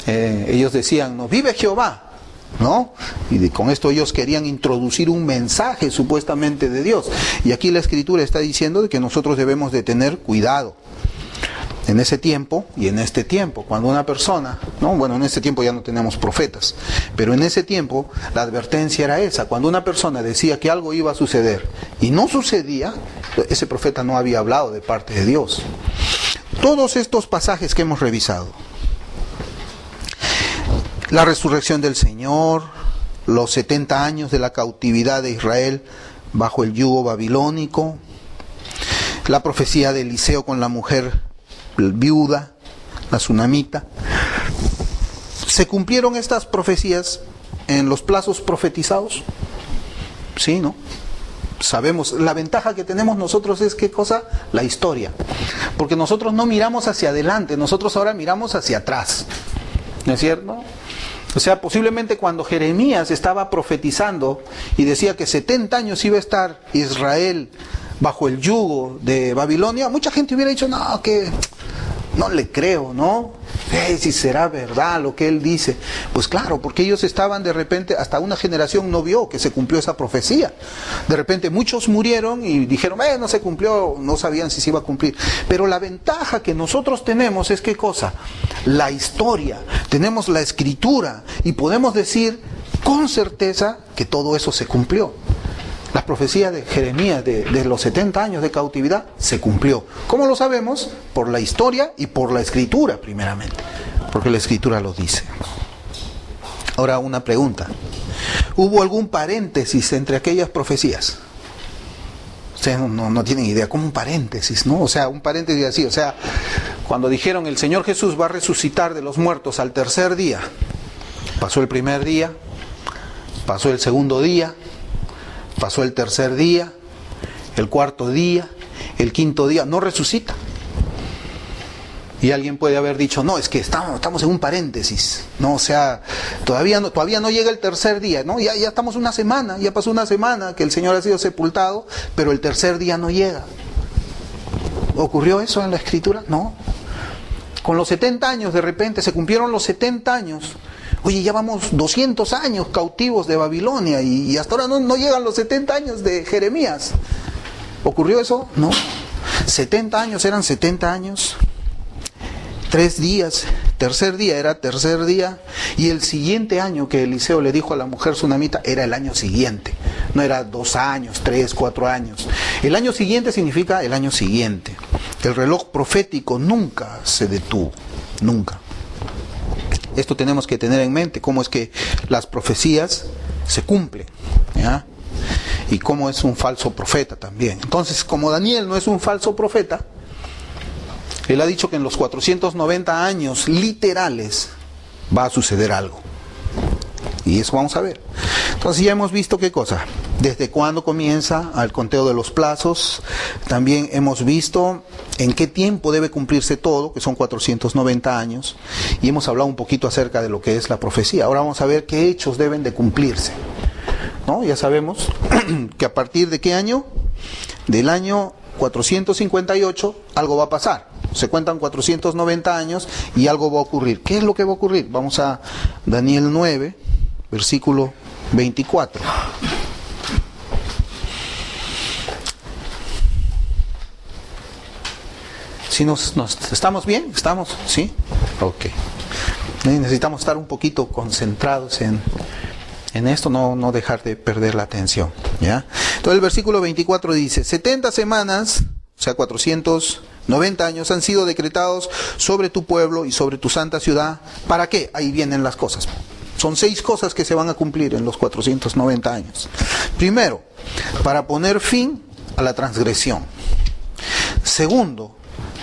Ellos decían: no, vive Jehová, ¿no? Y con esto ellos querían introducir un mensaje supuestamente de Dios. Y aquí la Escritura está diciendo de que nosotros debemos de tener cuidado. En ese tiempo y en este tiempo, cuando una persona, ¿no? Bueno, en este tiempo ya no tenemos profetas, pero en ese tiempo la advertencia era esa: cuando una persona decía que algo iba a suceder y no sucedía, ese profeta no había hablado de parte de Dios. Todos estos pasajes que hemos revisado, la resurrección del Señor, los 70 años de la cautividad de Israel bajo el yugo babilónico, la profecía de Eliseo con la mujer viuda, la tsunamita. ¿Se cumplieron estas profecías en los plazos profetizados? Sí, ¿no? Sabemos, la ventaja que tenemos nosotros es, ¿qué cosa? La historia. Porque nosotros no miramos hacia adelante, nosotros ahora miramos hacia atrás. ¿No es cierto? O sea, posiblemente cuando Jeremías estaba profetizando y decía que 70 años iba a estar Israel bajo el yugo de Babilonia, mucha gente hubiera dicho: no, que no le creo, ¿no? Si será verdad lo que él dice. Pues claro, porque ellos estaban de repente, hasta una generación no vio que se cumplió esa profecía. De repente muchos murieron y dijeron: no se cumplió, no sabían si se iba a cumplir. Pero la ventaja que nosotros tenemos es, ¿qué cosa? La historia, tenemos la Escritura y podemos decir con certeza que todo eso se cumplió. La profecía de Jeremías de los 70 años de cautividad se cumplió. ¿Cómo lo sabemos? Por la historia y por la Escritura primeramente, porque la Escritura lo dice. Ahora una pregunta: ¿hubo algún paréntesis entre aquellas profecías? Ustedes no tienen idea, como un paréntesis, ¿no? O sea, un paréntesis así, o sea, cuando dijeron el Señor Jesús va a resucitar de los muertos al tercer día, pasó el primer día, pasó el segundo día, pasó el tercer día, el cuarto día, el quinto día, no resucita. Y alguien puede haber dicho: no, es que estamos en un paréntesis, ¿no? O sea, todavía no llega el tercer día, ¿no? Ya estamos una semana, ya pasó una semana que el Señor ha sido sepultado, pero el tercer día no llega. ¿Ocurrió eso en la Escritura? No. Con los 70 años, de repente, se cumplieron los 70 años. Oye, ya vamos 200 años cautivos de Babilonia y hasta ahora no llegan los 70 años de Jeremías. ¿Ocurrió eso? No. 70 años eran 70 años. 3 días, tercer día era tercer día, y el siguiente año que Eliseo le dijo a la mujer tsunamita era el año siguiente. No era 2 años, 3, 4 años. El año siguiente significa el año siguiente. El reloj profético nunca se detuvo, nunca. Esto tenemos que tener en mente, cómo es que las profecías se cumplen, ¿ya? Y cómo es un falso profeta también. Entonces, como Daniel no es un falso profeta, él ha dicho que en los 490 años literales va a suceder algo. Y eso vamos a ver. Entonces ya hemos visto qué cosa, desde cuándo comienza el conteo de los plazos. También hemos visto en qué tiempo debe cumplirse todo, que son 490 años. Y hemos hablado un poquito acerca de lo que es la profecía. Ahora vamos a ver qué hechos deben de cumplirse, ¿no? Ya sabemos que a partir de qué año, del año 458, algo va a pasar. Se cuentan 490 años y algo va a ocurrir. ¿Qué es lo que va a ocurrir? Vamos a Daniel 9, versículo 24. Si ¿estamos bien? ¿Estamos? ¿Sí? Ok. Necesitamos estar un poquito concentrados en esto, no dejar de perder la atención, ¿ya? Entonces el versículo 24 dice, 70 semanas, o sea 490 años han sido decretados sobre tu pueblo y sobre tu santa ciudad. ¿Para qué? Ahí vienen las cosas. Son 6 cosas que se van a cumplir en los 490 años. Primero, para poner fin a la transgresión. Segundo,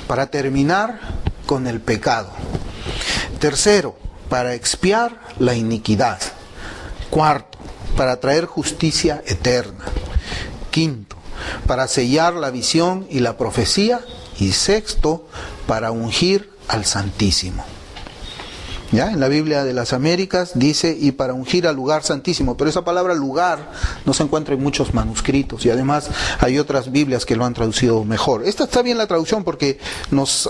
para terminar con el pecado. Tercero, para expiar la iniquidad. Cuarto, para traer justicia eterna. Quinto, para sellar la visión y la profecía. Y sexto, para ungir al Santísimo. ¿Ya? En la Biblia de las Américas dice, y para ungir al lugar santísimo, pero esa palabra lugar no se encuentra en muchos manuscritos, y además hay otras Biblias que lo han traducido mejor. Esta está bien la traducción porque nos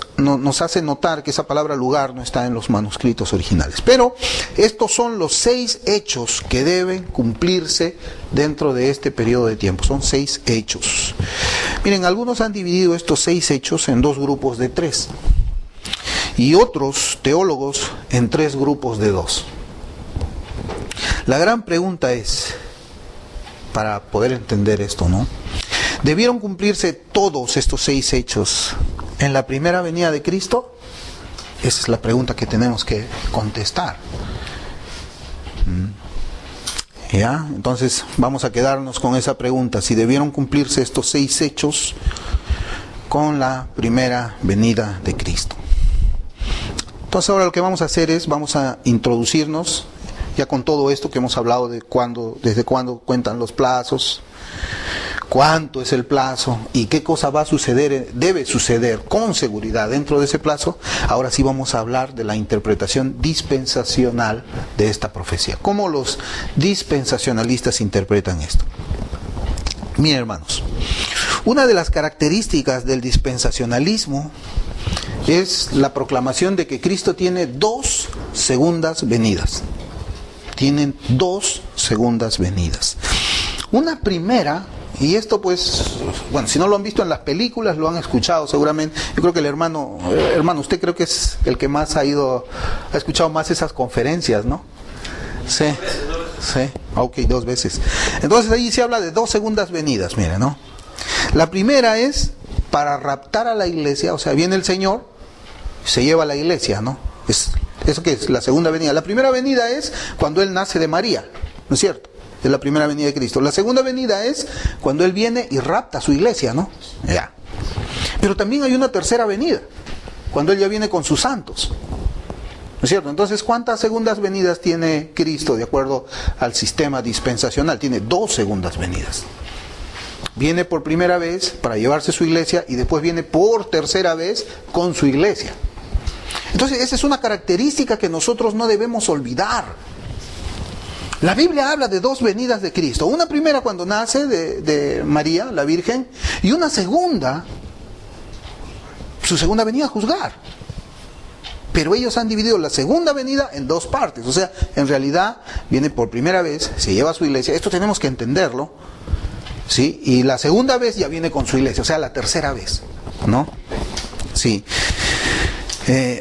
hace notar que esa palabra lugar no está en los manuscritos originales. Pero estos son los 6 hechos que deben cumplirse dentro de este periodo de tiempo. Son 6 hechos. Miren, algunos han dividido estos 6 hechos en 2 grupos de 3. Y otros teólogos en 3 grupos de 2. La gran pregunta es, para poder entender esto, ¿no? ¿Debieron cumplirse todos estos 6 hechos en la primera venida de Cristo? Esa es la pregunta que tenemos que contestar. ¿Ya? Entonces vamos a quedarnos con esa pregunta, si debieron cumplirse estos 6 hechos con la primera venida de Cristo. Entonces ahora lo que vamos a hacer es, vamos a introducirnos ya con todo esto que hemos hablado de desde cuándo cuentan los plazos, cuánto es el plazo y qué cosa va a suceder, debe suceder con seguridad dentro de ese plazo. Ahora sí vamos a hablar de la interpretación dispensacional de esta profecía. ¿Cómo los dispensacionalistas interpretan esto? Miren, hermanos, una de las características del dispensacionalismo es la proclamación de que Cristo tiene 2 segundas venidas. Tienen 2 segundas venidas. Una primera, y esto pues, bueno, si no lo han visto en las películas, lo han escuchado seguramente. Yo creo que el hermano, usted creo que es el que más ha escuchado más esas conferencias, ¿no? Sí, sí, ok, 2 veces. Entonces ahí se habla de 2 segundas venidas, miren, ¿no? La primera es para raptar a la iglesia, o sea, viene el Señor, se lleva a la iglesia, ¿no? ¿Eso qué es? La segunda venida. La primera venida es cuando Él nace de María, ¿no es cierto? Es la primera venida de Cristo. La segunda venida es cuando Él viene y rapta a su iglesia, ¿no? Ya. Pero también hay una tercera venida, cuando Él ya viene con sus santos, ¿no es cierto? Entonces, ¿cuántas segundas venidas tiene Cristo de acuerdo al sistema dispensacional? Tiene 2 segundas venidas. Viene por primera vez para llevarse su iglesia y después viene por tercera vez con su iglesia. Entonces esa es una característica que nosotros no debemos olvidar. La Biblia habla de 2 venidas de Cristo. Una primera cuando nace de María, la Virgen, y una segunda, su segunda venida a juzgar. Pero ellos han dividido la segunda venida en 2 partes. O sea, en realidad viene por primera vez, se lleva a su iglesia. Esto tenemos que entenderlo. ¿Sí? Y la segunda vez ya viene con su iglesia, o sea, la tercera vez, ¿no? Sí.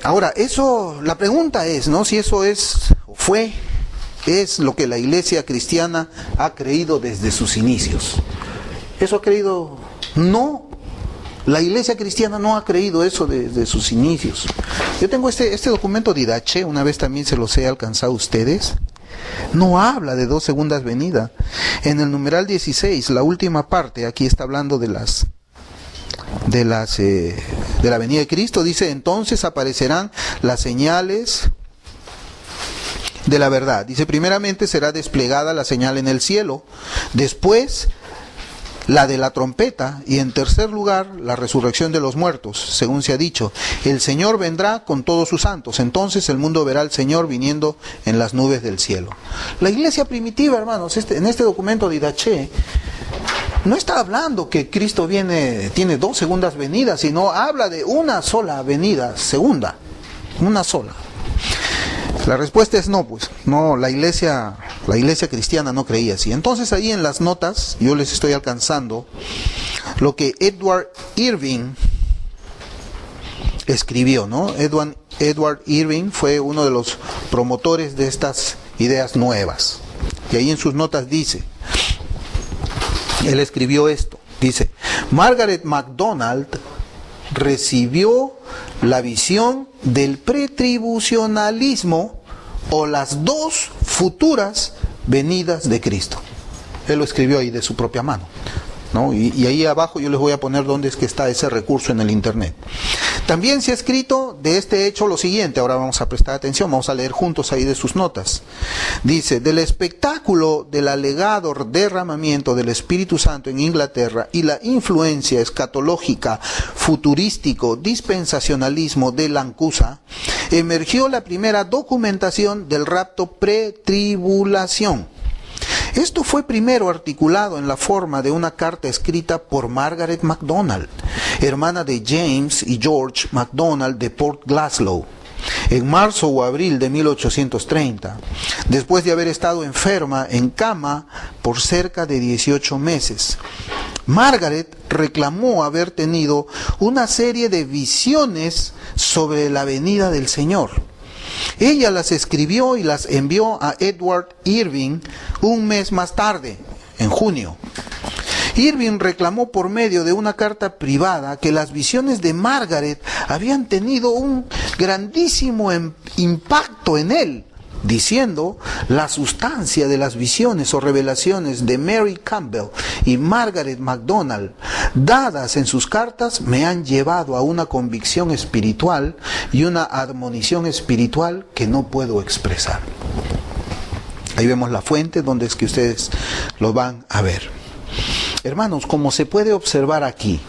Ahora, eso, la pregunta es, ¿no? Si eso es lo que la iglesia cristiana ha creído desde sus inicios. ¿Eso ha creído? No. La iglesia cristiana no ha creído eso desde sus inicios. Yo tengo este documento de Didache, una vez también se los he alcanzado a ustedes. No habla de 2 segundas venidas. En el numeral 16, la última parte, aquí está hablando de la venida de Cristo, dice, entonces aparecerán las señales de la verdad. Dice, primeramente será desplegada la señal en el cielo, después la de la trompeta, y en tercer lugar la resurrección de los muertos, según se ha dicho. El Señor vendrá con todos sus santos, entonces el mundo verá al Señor viniendo en las nubes del cielo. La iglesia primitiva, hermanos, en este documento de Didache, no está hablando que Cristo tiene dos segundas venidas, sino habla de una sola venida, segunda, una sola. La respuesta es no, pues, no, la iglesia cristiana no creía así. Entonces ahí en las notas, yo les estoy alcanzando lo que Edward Irving escribió, ¿no? Edward Irving fue uno de los promotores de estas ideas nuevas. Y ahí en sus notas dice, él escribió esto, dice, Margaret MacDonald recibió la visión del pretribucionalismo o las dos futuras venidas de Cristo. Él lo escribió ahí de su propia mano, ¿no? Y ahí abajo yo les voy a poner dónde es que está ese recurso en el internet. También se ha escrito de este hecho lo siguiente, ahora vamos a prestar atención, vamos a leer juntos ahí de sus notas. Dice, del espectáculo del alegado derramamiento del Espíritu Santo en Inglaterra y la influencia escatológica, futurístico, dispensacionalismo de Lancusa, emergió la primera documentación del rapto pretribulación. Esto fue primero articulado en la forma de una carta escrita por Margaret MacDonald, hermana de James y George MacDonald de Port Glasgow, en marzo o abril de 1830, después de haber estado enferma en cama por cerca de 18 meses. Margaret reclamó haber tenido una serie de visiones sobre la venida del Señor. Ella las escribió y las envió a Edward Irving un mes más tarde, en junio. Irving reclamó por medio de una carta privada que las visiones de Margaret habían tenido un grandísimo impacto en él, diciendo, la sustancia de las visiones o revelaciones de Mary Campbell y Margaret MacDonald, dadas en sus cartas, me han llevado a una convicción espiritual y una admonición espiritual que no puedo expresar. Ahí vemos la fuente donde es que ustedes lo van a ver. Hermanos, como se puede observar aquí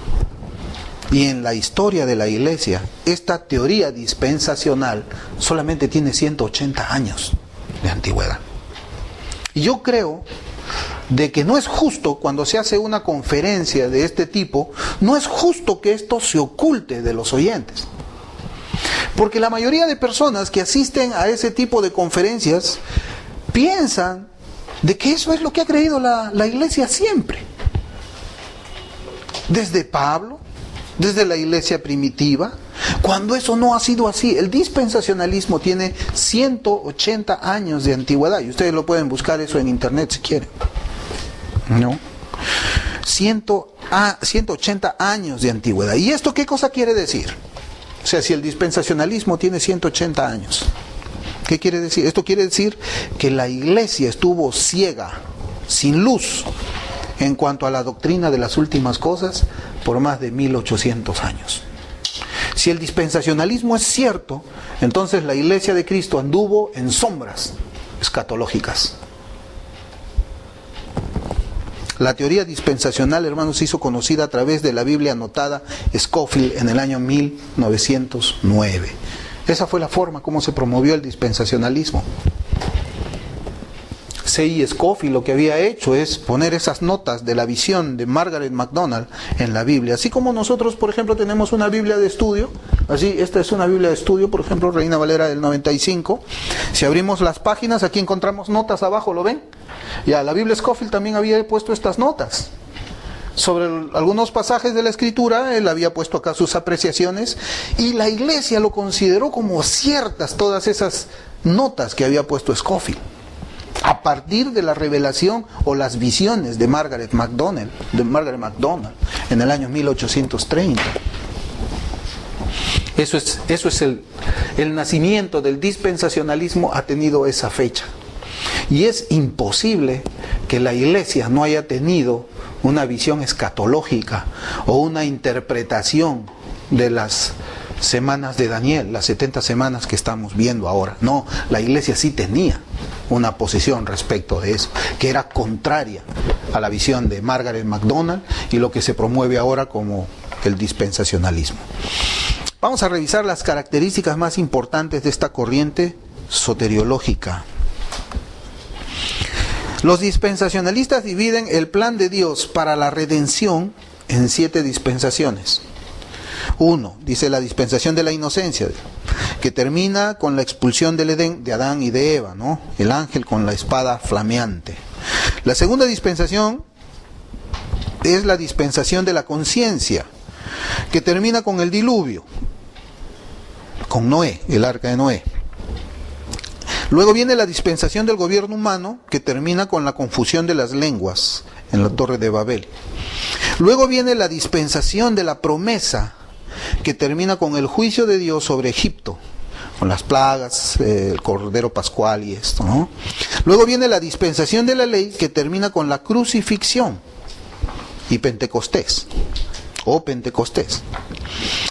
y en la historia de la iglesia, esta teoría dispensacional solamente tiene 180 años de antigüedad. Y yo creo de que no es justo cuando se hace una conferencia de este tipo, no es justo que esto se oculte de los oyentes. Porque la mayoría de personas que asisten a ese tipo de conferencias piensan de que eso es lo que ha creído la iglesia siempre. Desde Pablo, desde la iglesia primitiva, cuando eso no ha sido así. El dispensacionalismo tiene 180 años de antigüedad, y ustedes lo pueden buscar eso en internet si quieren, ¿no? 180 años de antigüedad. ¿Y esto qué cosa quiere decir? O sea, si el dispensacionalismo tiene 180 años, ¿qué quiere decir? Esto quiere decir que la iglesia estuvo ciega, sin luz, en cuanto a la doctrina de las últimas cosas, por más de 1800 años. Si el dispensacionalismo es cierto, entonces la iglesia de Cristo anduvo en sombras escatológicas. La teoría dispensacional, hermanos, se hizo conocida a través de la Biblia anotada Scofield en el año 1909. Esa fue la forma como se promovió el dispensacionalismo. C.I. Scofield lo que había hecho es poner esas notas de la visión de Margaret MacDonald en la Biblia. Así como nosotros, por ejemplo, tenemos una Biblia de estudio. Así, esta es una Biblia de estudio, por ejemplo, Reina Valera del 95. Si abrimos las páginas, aquí encontramos notas abajo, ¿lo ven? Ya, la Biblia Scofield también había puesto estas notas. Sobre algunos pasajes de la Escritura, él había puesto acá sus apreciaciones, y la iglesia lo consideró como ciertas todas esas notas que había puesto Scofield, a partir de la revelación o las visiones de Margaret MacDonald en el año 1830. Eso es el nacimiento del dispensacionalismo, ha tenido esa fecha. Y es imposible que la iglesia no haya tenido una visión escatológica o una interpretación de las semanas de Daniel, las 70 semanas que estamos viendo ahora. No, la iglesia sí tenía una posición respecto de eso, que era contraria a la visión de Margaret MacDonald y lo que se promueve ahora como el dispensacionalismo. Vamos a revisar las características más importantes de esta corriente soteriológica. Los dispensacionalistas dividen el plan de Dios para la redención en 7 dispensaciones. 1, dice la dispensación de la inocencia, que termina con la expulsión del Edén de Adán y de Eva, ¿no? El ángel con la espada flameante. La segunda dispensación es la dispensación de la conciencia, que termina con el diluvio, con Noé, el arca de Noé. Luego viene la dispensación del gobierno humano, que termina con la confusión de las lenguas en la Torre de Babel. Luego viene la dispensación de la promesa, que termina con el juicio de Dios sobre Egipto, con las plagas, el Cordero Pascual y esto, ¿no? Luego viene la dispensación de la ley, que termina con la crucifixión y Pentecostés, o Pentecostés.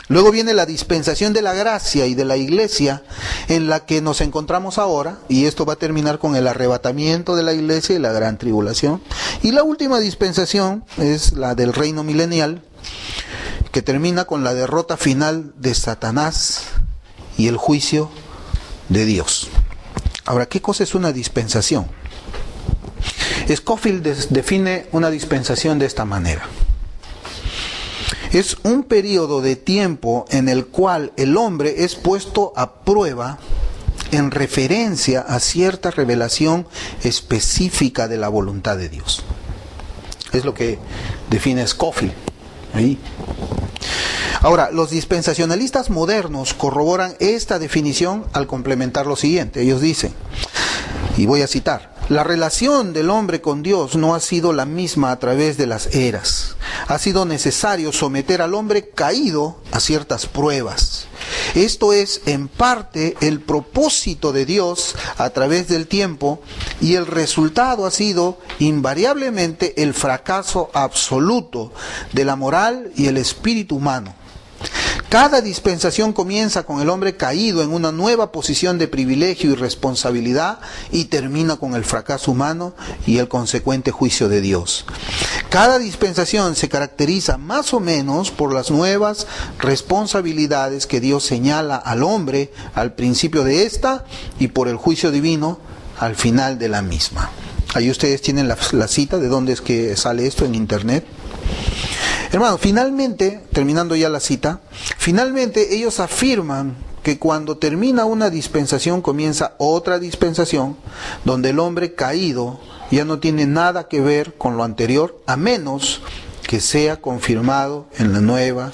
Luego viene la dispensación de la gracia y de la iglesia, en la que nos encontramos ahora, y esto va a terminar con el arrebatamiento de la iglesia y la gran tribulación. Y la última dispensación es la del reino milenial, que termina con la derrota final de Satanás y el juicio de Dios. Ahora, ¿qué cosa es una dispensación? Scofield define una dispensación de esta manera. Es un periodo de tiempo en el cual el hombre es puesto a prueba en referencia a cierta revelación específica de la voluntad de Dios. Es lo que define Scofield. Ahí. Ahora, los dispensacionalistas modernos corroboran esta definición al complementar lo siguiente. Ellos dicen, y voy a citar: la relación del hombre con Dios no ha sido la misma a través de las eras. Ha sido necesario someter al hombre caído a ciertas pruebas. Esto es, en parte, el propósito de Dios a través del tiempo, y el resultado ha sido invariablemente el fracaso absoluto de la moral y el espíritu humano. Cada dispensación comienza con el hombre caído en una nueva posición de privilegio y responsabilidad, y termina con el fracaso humano y el consecuente juicio de Dios. Cada dispensación se caracteriza más o menos por las nuevas responsabilidades que Dios señala al hombre al principio de esta, y por el juicio divino al final de la misma. Ahí ustedes tienen la cita de dónde es que sale esto en internet. Hermano, finalmente, terminando ya la cita, finalmente ellos afirman que cuando termina una dispensación comienza otra dispensación, donde el hombre caído ya no tiene nada que ver con lo anterior, a menos que sea confirmado en la nueva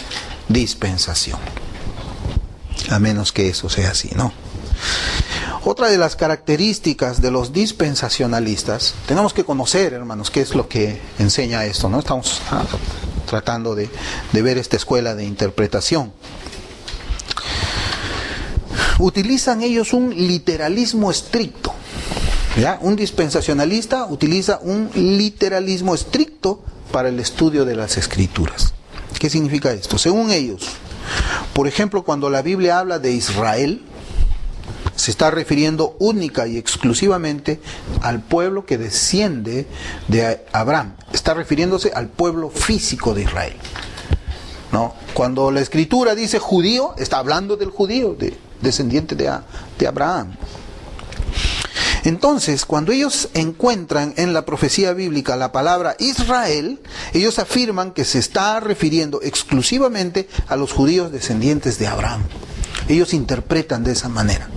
dispensación. A menos que eso sea así, ¿no? Otra de las características de los dispensacionalistas, tenemos que conocer, hermanos, qué es lo que enseña esto, ¿no? Estamos tratando de ver esta escuela de interpretación. Utilizan ellos un literalismo estricto, ¿ya? Un dispensacionalista utiliza un literalismo estricto para el estudio de las Escrituras. ¿Qué significa esto? Según ellos, por ejemplo, cuando la Biblia habla de Israel, se está refiriendo única y exclusivamente al pueblo que desciende de Abraham. Está refiriéndose al pueblo físico de Israel, ¿no? Cuando la Escritura dice judío, está hablando del judío, descendiente de Abraham. Entonces, cuando ellos encuentran en la profecía bíblica la palabra Israel, ellos afirman que se está refiriendo exclusivamente a los judíos descendientes de Abraham. Ellos interpretan de esa manera.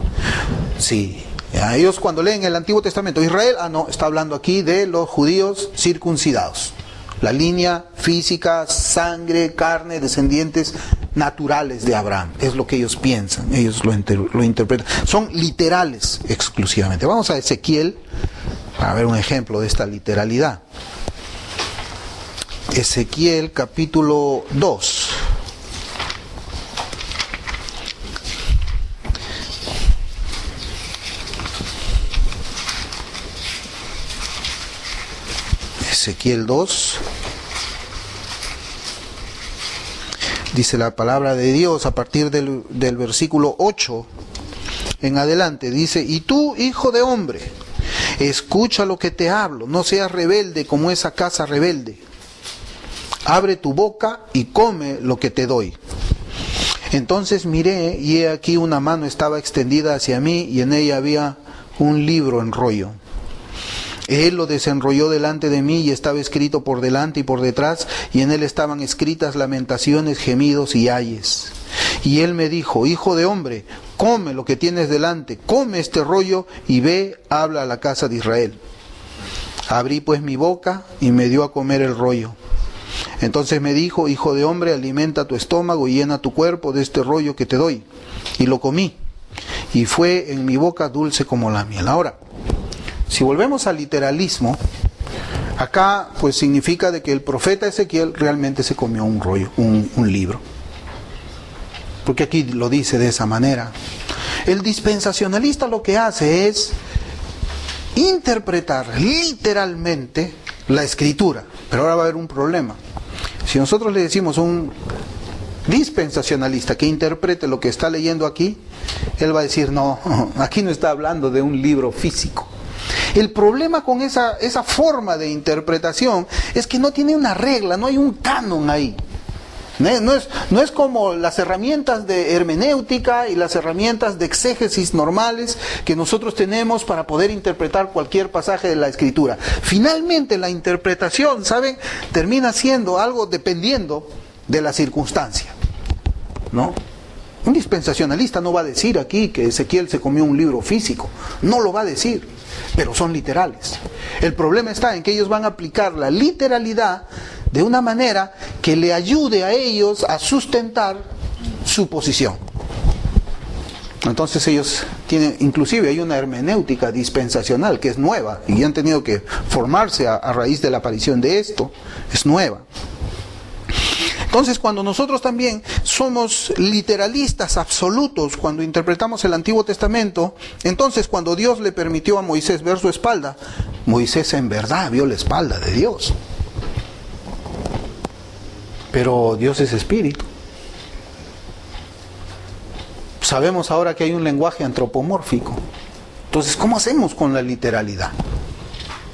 Sí, ellos cuando leen el Antiguo Testamento, Israel, no, está hablando aquí de los judíos circuncidados. La línea física, sangre, carne, descendientes naturales de Abraham. Es lo que ellos piensan, ellos lo interpretan. Son literales exclusivamente. Vamos a Ezequiel para ver un ejemplo de esta literalidad. Ezequiel capítulo 2. Ezequiel 2, Dice la palabra de Dios a partir del versículo 8 en adelante. Dice: y tú, hijo de hombre, escucha lo que te hablo, no seas rebelde como esa casa rebelde. Abre tu boca y come lo que te doy. Entonces miré, y he aquí una mano estaba extendida hacia mí, y en ella había un libro en rollo. Él lo desenrolló delante de mí, y estaba escrito por delante y por detrás, y en él estaban escritas lamentaciones, gemidos y ayes. Y él me dijo: hijo de hombre, come lo que tienes delante, come este rollo, y ve, habla a la casa de Israel. Abrí pues mi boca, y me dio a comer el rollo. Entonces me dijo: hijo de hombre, alimenta tu estómago y llena tu cuerpo de este rollo que te doy. Y lo comí, y fue en mi boca dulce como la miel. Ahora, si volvemos al literalismo, acá pues significa de que el profeta Ezequiel realmente se comió un rollo, un libro. Porque aquí lo dice de esa manera. El dispensacionalista lo que hace es interpretar literalmente la escritura. Pero ahora va a haber un problema. Si nosotros le decimos a un dispensacionalista que interprete lo que está leyendo aquí, él va a decir: no, aquí no está hablando de un libro físico. El problema con esa forma de interpretación es que no tiene una regla, no hay un canon ahí. No es como las herramientas de hermenéutica y las herramientas de exégesis normales que nosotros tenemos para poder interpretar cualquier pasaje de la Escritura. Finalmente la interpretación, ¿saben?, termina siendo algo dependiendo de la circunstancia, ¿no? Un dispensacionalista no va a decir aquí que Ezequiel se comió un libro físico, no lo va a decir, pero son literales. El problema está en que ellos van a aplicar la literalidad de una manera que le ayude a ellos a sustentar su posición. Entonces ellos tienen, inclusive hay una hermenéutica dispensacional que es nueva y han tenido que formarse a raíz de la aparición de esto, es nueva. Entonces, cuando nosotros también somos literalistas absolutos, cuando interpretamos el Antiguo Testamento, entonces cuando Dios le permitió a Moisés ver su espalda, Moisés en verdad vio la espalda de Dios. Pero Dios es espíritu. Sabemos ahora que hay un lenguaje antropomórfico. Entonces, ¿cómo hacemos con la literalidad?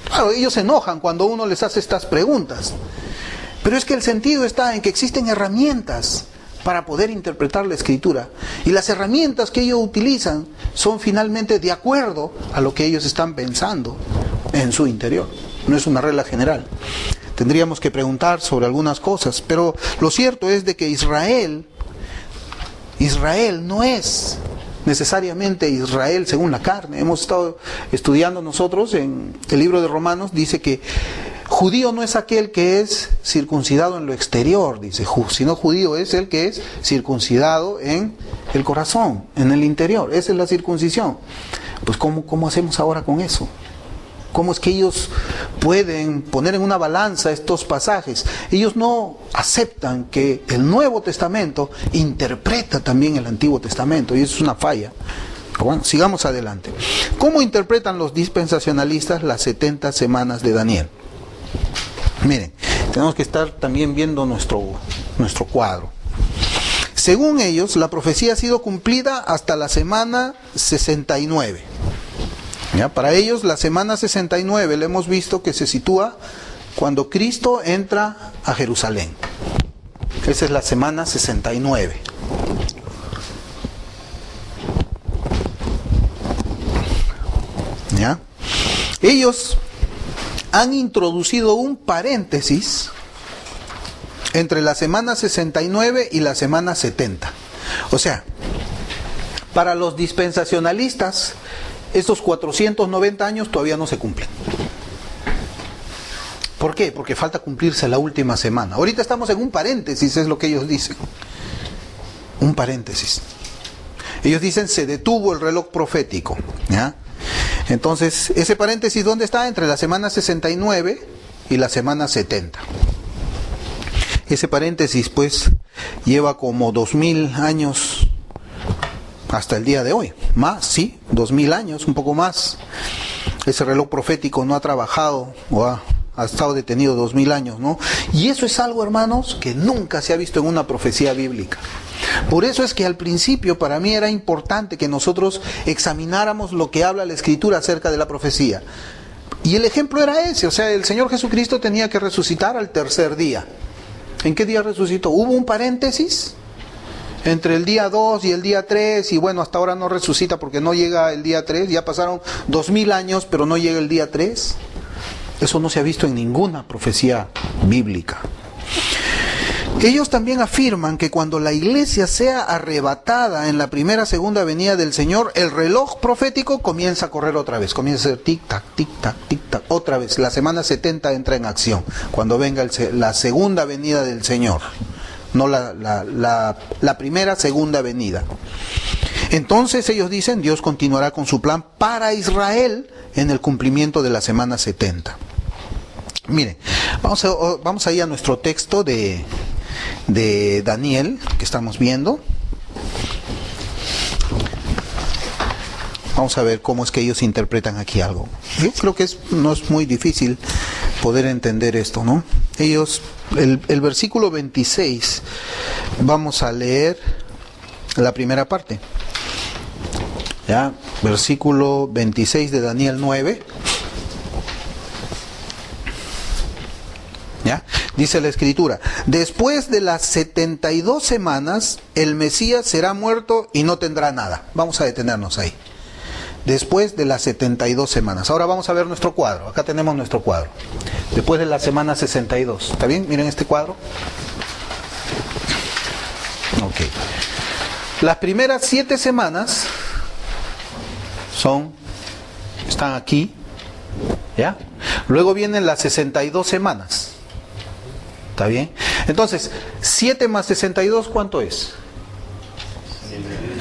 Claro, ellos se enojan cuando uno les hace estas preguntas. Pero es que el sentido está en que existen herramientas para poder interpretar la Escritura. Y las herramientas que ellos utilizan son finalmente de acuerdo a lo que ellos están pensando en su interior. No es una regla general. Tendríamos que preguntar sobre algunas cosas. Pero lo cierto es de que Israel no es necesariamente Israel según la carne. Hemos estado estudiando nosotros en el libro de Romanos, dice que judío no es aquel que es circuncidado en lo exterior, dice, sino judío es el que es circuncidado en el corazón, en el interior. Esa es la circuncisión. Pues ¿cómo hacemos ahora con eso? ¿Cómo es que ellos pueden poner en una balanza estos pasajes? Ellos no aceptan que el Nuevo Testamento interpreta también el Antiguo Testamento, y eso es una falla. Pero bueno, sigamos adelante. ¿Cómo interpretan los dispensacionalistas las 70 semanas de Daniel? Miren, tenemos que estar también viendo nuestro cuadro. Según ellos, la profecía ha sido cumplida hasta la semana 69. ¿Ya? Para ellos, la semana 69, le hemos visto que se sitúa cuando Cristo entra a Jerusalén. Esa es la semana 69. ¿Ya? Ellos han introducido un paréntesis entre la semana 69 y la semana 70. O sea, para los dispensacionalistas, estos 490 años todavía no se cumplen. ¿Por qué? Porque falta cumplirse la última semana. Ahorita estamos en un paréntesis, es lo que ellos dicen. Un paréntesis. Ellos dicen, se detuvo el reloj profético. ¿Ya? Entonces, ese paréntesis, ¿dónde está? Entre la semana 69 y la semana 70. Ese paréntesis, pues, lleva como 2000 años hasta el día de hoy. Más, sí, 2000 años, un poco más. Ese reloj profético no ha trabajado o ha ha estado detenido 2000 años, ¿no? Y eso es algo, hermanos, que nunca se ha visto en una profecía bíblica. Por eso es que al principio para mí era importante que nosotros examináramos lo que habla la Escritura acerca de la profecía. Y el ejemplo era ese, o sea, el Señor Jesucristo tenía que resucitar al tercer día. ¿En qué día resucitó? ¿Hubo un paréntesis entre el día 2 y el día 3? Y bueno, hasta ahora no resucita porque no llega el día 3. Ya pasaron 2000 años, pero no llega el día 3. Eso no se ha visto en ninguna profecía bíblica. Ellos también afirman que cuando la iglesia sea arrebatada en la primera, segunda venida del Señor, el reloj profético comienza a correr otra vez. Comienza a ser tic-tac, tic-tac, tic-tac. Otra vez, la semana 70 entra en acción, cuando venga la segunda venida del Señor. No la primera, segunda venida. Entonces ellos dicen, Dios continuará con su plan para Israel en el cumplimiento de la semana 70. Miren, vamos ahí a nuestro texto de Daniel, que estamos viendo. Vamos a ver cómo es que ellos interpretan aquí algo. Yo creo que no es muy difícil poder entender esto, ¿no? Ellos, el versículo 26, vamos a leer la primera parte. ¿Ya? Versículo 26 de Daniel 9. ¿Ya? Dice la Escritura: después de las 72 semanas, el Mesías será muerto y no tendrá nada. Vamos a detenernos ahí. Después de las 72 semanas. Ahora vamos a ver nuestro cuadro. Acá tenemos nuestro cuadro. Después de la semana 62. ¿Está bien? Miren este cuadro. Ok. Las primeras 7 semanas están aquí. ¿Ya? Luego vienen las 62 semanas. ¿Está bien? Entonces, 7 más 62, ¿cuánto es?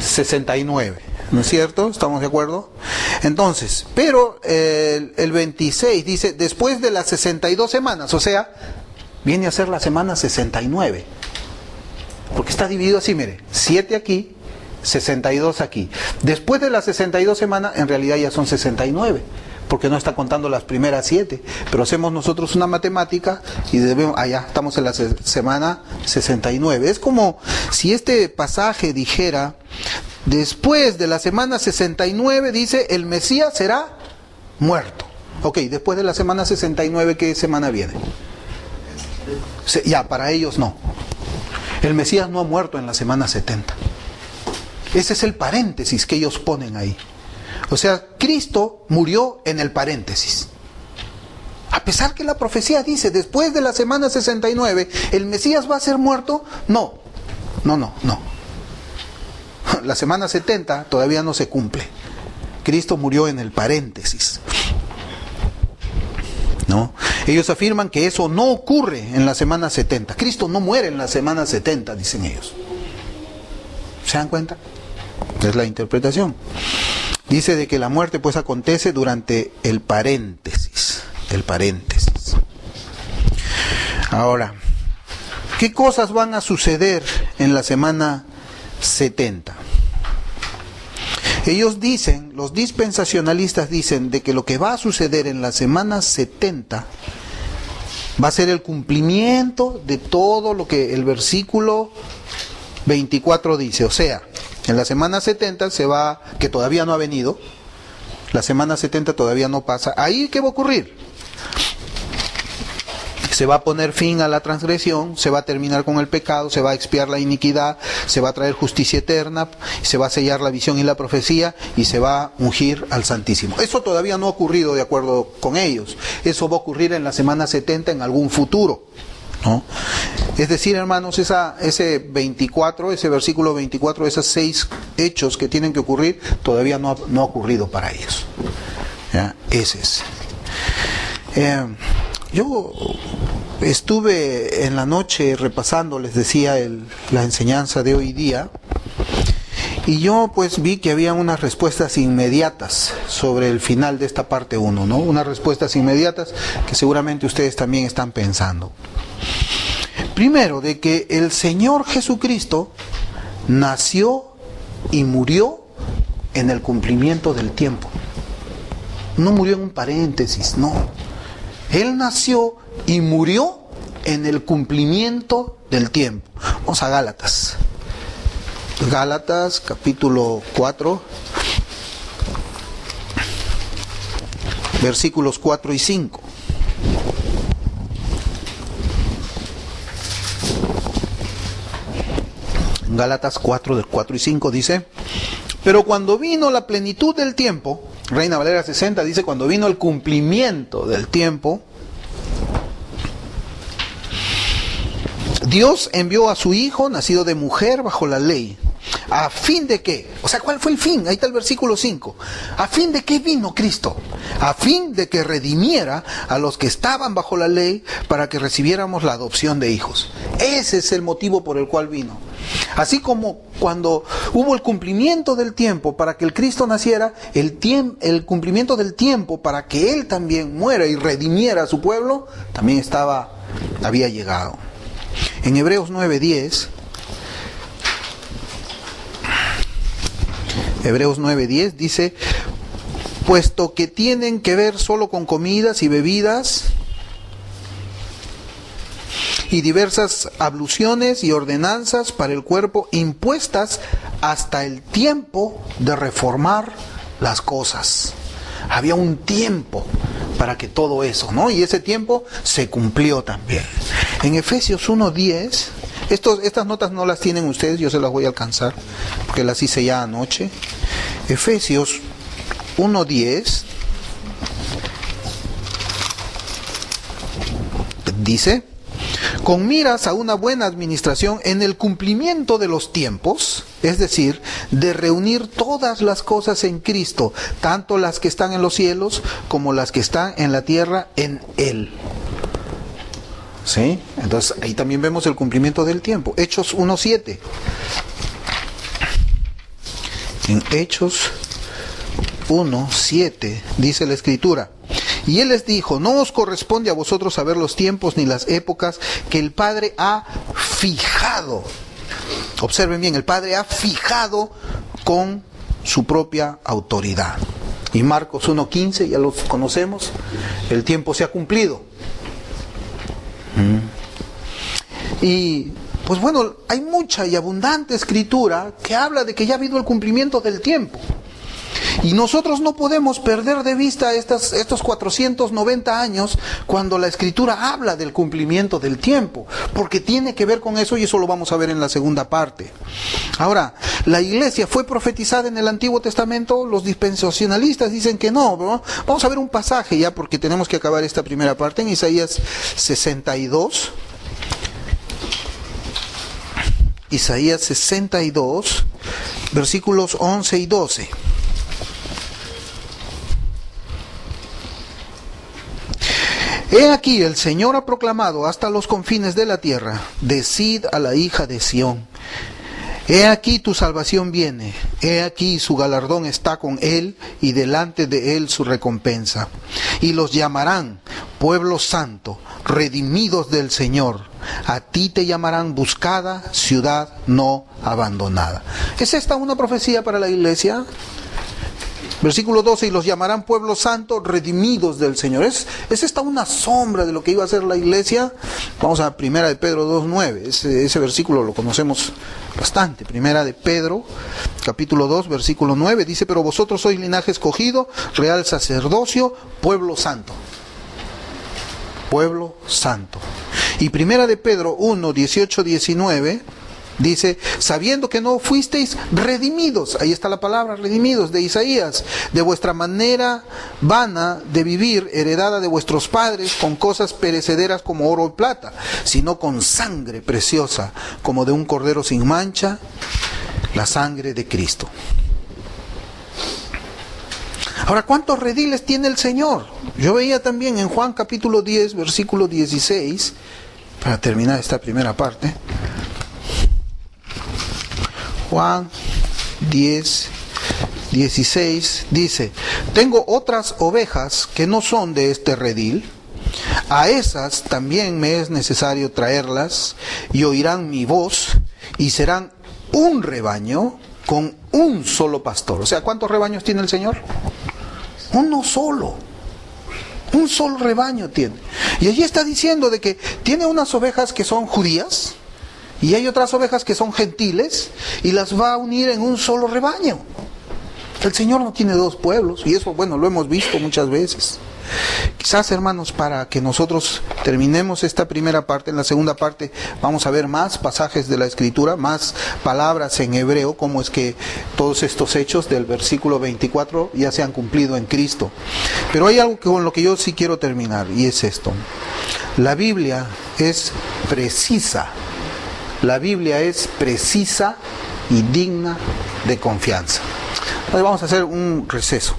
69. ¿No es cierto? ¿Estamos de acuerdo? Entonces, pero el 26 dice, después de las 62 semanas, o sea, viene a ser la semana 69. Porque está dividido así, mire, 7 aquí, 62 aquí. Después de las 62 semanas, en realidad ya son 69. Porque no está contando las primeras 7, pero hacemos nosotros una matemática y debemos, allá estamos en la semana 69. Es como si este pasaje dijera, después de la semana 69, dice, el Mesías será muerto. Ok, después de la semana 69, ¿qué semana viene? Ya, para ellos no. El Mesías no ha muerto en la semana 70. Ese es el paréntesis que ellos ponen ahí. O sea, Cristo murió en el paréntesis. A pesar que la profecía dice, después de la semana 69, ¿el Mesías va a ser muerto? No. La semana 70 todavía no se cumple. Cristo murió en el paréntesis. ¿No? Ellos afirman que eso no ocurre en la semana 70. Cristo no muere en la semana 70, dicen ellos. ¿Se dan cuenta? Es la interpretación. Dice de que la muerte pues acontece durante el paréntesis. El paréntesis. Ahora, ¿qué cosas van a suceder en la semana 70? Ellos dicen, los dispensacionalistas dicen de que lo que va a suceder en la semana 70 va a ser el cumplimiento de todo lo que el versículo 24 dice. O sea, en la semana 70 que todavía no ha venido, la semana 70 todavía no pasa. ¿Ahí qué va a ocurrir? Se va a poner fin a la transgresión, se va a terminar con el pecado, se va a expiar la iniquidad, se va a traer justicia eterna, se va a sellar la visión y la profecía y se va a ungir al Santísimo. Eso todavía no ha ocurrido de acuerdo con ellos. Eso va a ocurrir en la semana 70 en algún futuro, ¿no? Es decir, hermanos, ese versículo 24, esos 6 hechos que tienen que ocurrir, todavía no ha ocurrido para ellos. ¿Ya? Ese es. Yo estuve en la noche repasando, les decía, la enseñanza de hoy día, y yo pues vi que había unas respuestas inmediatas sobre el final de esta parte 1, ¿no? Unas respuestas inmediatas que seguramente ustedes también están pensando. Primero, de que el Señor Jesucristo nació y murió en el cumplimiento del tiempo. No murió en un paréntesis, no. Él nació y murió en el cumplimiento del tiempo. Vamos a Gálatas. Gálatas capítulo 4, versículos 4 y 5. Gálatas 4, del 4 y 5 dice: pero cuando vino la plenitud del tiempo, Reina Valera 60 dice, cuando vino el cumplimiento del tiempo, Dios envió a su Hijo, nacido de mujer bajo la ley, a fin de que, o sea, ¿cuál fue el fin? Ahí está el versículo 5. ¿A fin de qué vino Cristo? A fin de que redimiera a los que estaban bajo la ley, para que recibiéramos la adopción de hijos. Ese es el motivo por el cual vino. Así como cuando hubo el cumplimiento del tiempo para que el Cristo naciera, el cumplimiento del tiempo para que Él también muera y redimiera a su pueblo, también había llegado. En Hebreos 9:10, Hebreos 9:10 dice: puesto que tienen que ver solo con comidas y bebidas y diversas abluciones y ordenanzas para el cuerpo, impuestas hasta el tiempo de reformar las cosas. Había un tiempo para que todo eso, ¿no? Y ese tiempo se cumplió también. En Efesios 1:10, estas notas no las tienen ustedes, yo se las voy a alcanzar, porque las hice ya anoche. Efesios 1:10 dice: con miras a una buena administración en el cumplimiento de los tiempos, es decir, de reunir todas las cosas en Cristo, tanto las que están en los cielos como las que están en la tierra en Él. ¿Sí? Entonces ahí también vemos el cumplimiento del tiempo. Hechos 1:7. En Hechos 1:7 dice la Escritura: y Él les dijo, no os corresponde a vosotros saber los tiempos ni las épocas que el Padre ha fijado. Observen bien, el Padre ha fijado con su propia autoridad. Y Marcos 1:15, ya los conocemos, el tiempo se ha cumplido. Y pues bueno, hay mucha y abundante escritura que habla de que ya ha habido el cumplimiento del tiempo. Y nosotros no podemos perder de vista estos 490 años cuando la Escritura habla del cumplimiento del tiempo, porque tiene que ver con eso, y eso lo vamos a ver en la segunda parte. Ahora, ¿la iglesia fue profetizada en el Antiguo Testamento? Los dispensacionalistas dicen que no, ¿no? Vamos a ver un pasaje ya, porque tenemos que acabar esta primera parte, en Isaías 62. Isaías 62, versículos 11 y 12. He aquí, el Señor ha proclamado hasta los confines de la tierra: decid a la hija de Sión, he aquí tu salvación viene, he aquí su galardón está con él, y delante de él su recompensa. Y los llamarán pueblo santo, redimidos del Señor. A ti te llamarán buscada, ciudad no abandonada. ¿Es esta una profecía para la iglesia? Versículo 12, y los llamarán pueblo santo, redimidos del Señor. ¿Es esta una sombra de lo que iba a ser la iglesia? Vamos a Primera de Pedro 2:9, ese versículo lo conocemos bastante. Primera de Pedro, capítulo 2, versículo 9, dice: pero vosotros sois linaje escogido, real sacerdocio, pueblo santo. Pueblo santo. Y Primera de Pedro 1, 18, 19... dice: sabiendo que no fuisteis redimidos, ahí está la palabra redimidos de Isaías, de vuestra manera vana de vivir, heredada de vuestros padres, con cosas perecederas como oro y plata, sino con sangre preciosa, como de un cordero sin mancha, la sangre de Cristo. Ahora, ¿cuántos rediles tiene el Señor? Yo veía también en Juan capítulo 10, versículo 16, para terminar esta primera parte. Juan 10, 16 dice: tengo otras ovejas que no son de este redil, a esas también me es necesario traerlas, y oirán mi voz, y serán un rebaño con un solo pastor. O sea, ¿cuántos rebaños tiene el Señor? Uno solo. Un solo rebaño tiene. Y allí está diciendo de que tiene unas ovejas que son judías y hay otras ovejas que son gentiles y las va a unir en un solo rebaño. El Señor no tiene dos pueblos y eso, bueno, lo hemos visto muchas veces. Quizás, hermanos, para que nosotros terminemos esta primera parte, en la segunda parte vamos a ver más pasajes de la Escritura, más palabras en hebreo, cómo es que todos estos hechos del versículo 24 ya se han cumplido en Cristo. Pero hay algo con lo que yo sí quiero terminar, y es esto. La Biblia es precisa. La Biblia es precisa y digna de confianza. Entonces vamos a hacer un receso.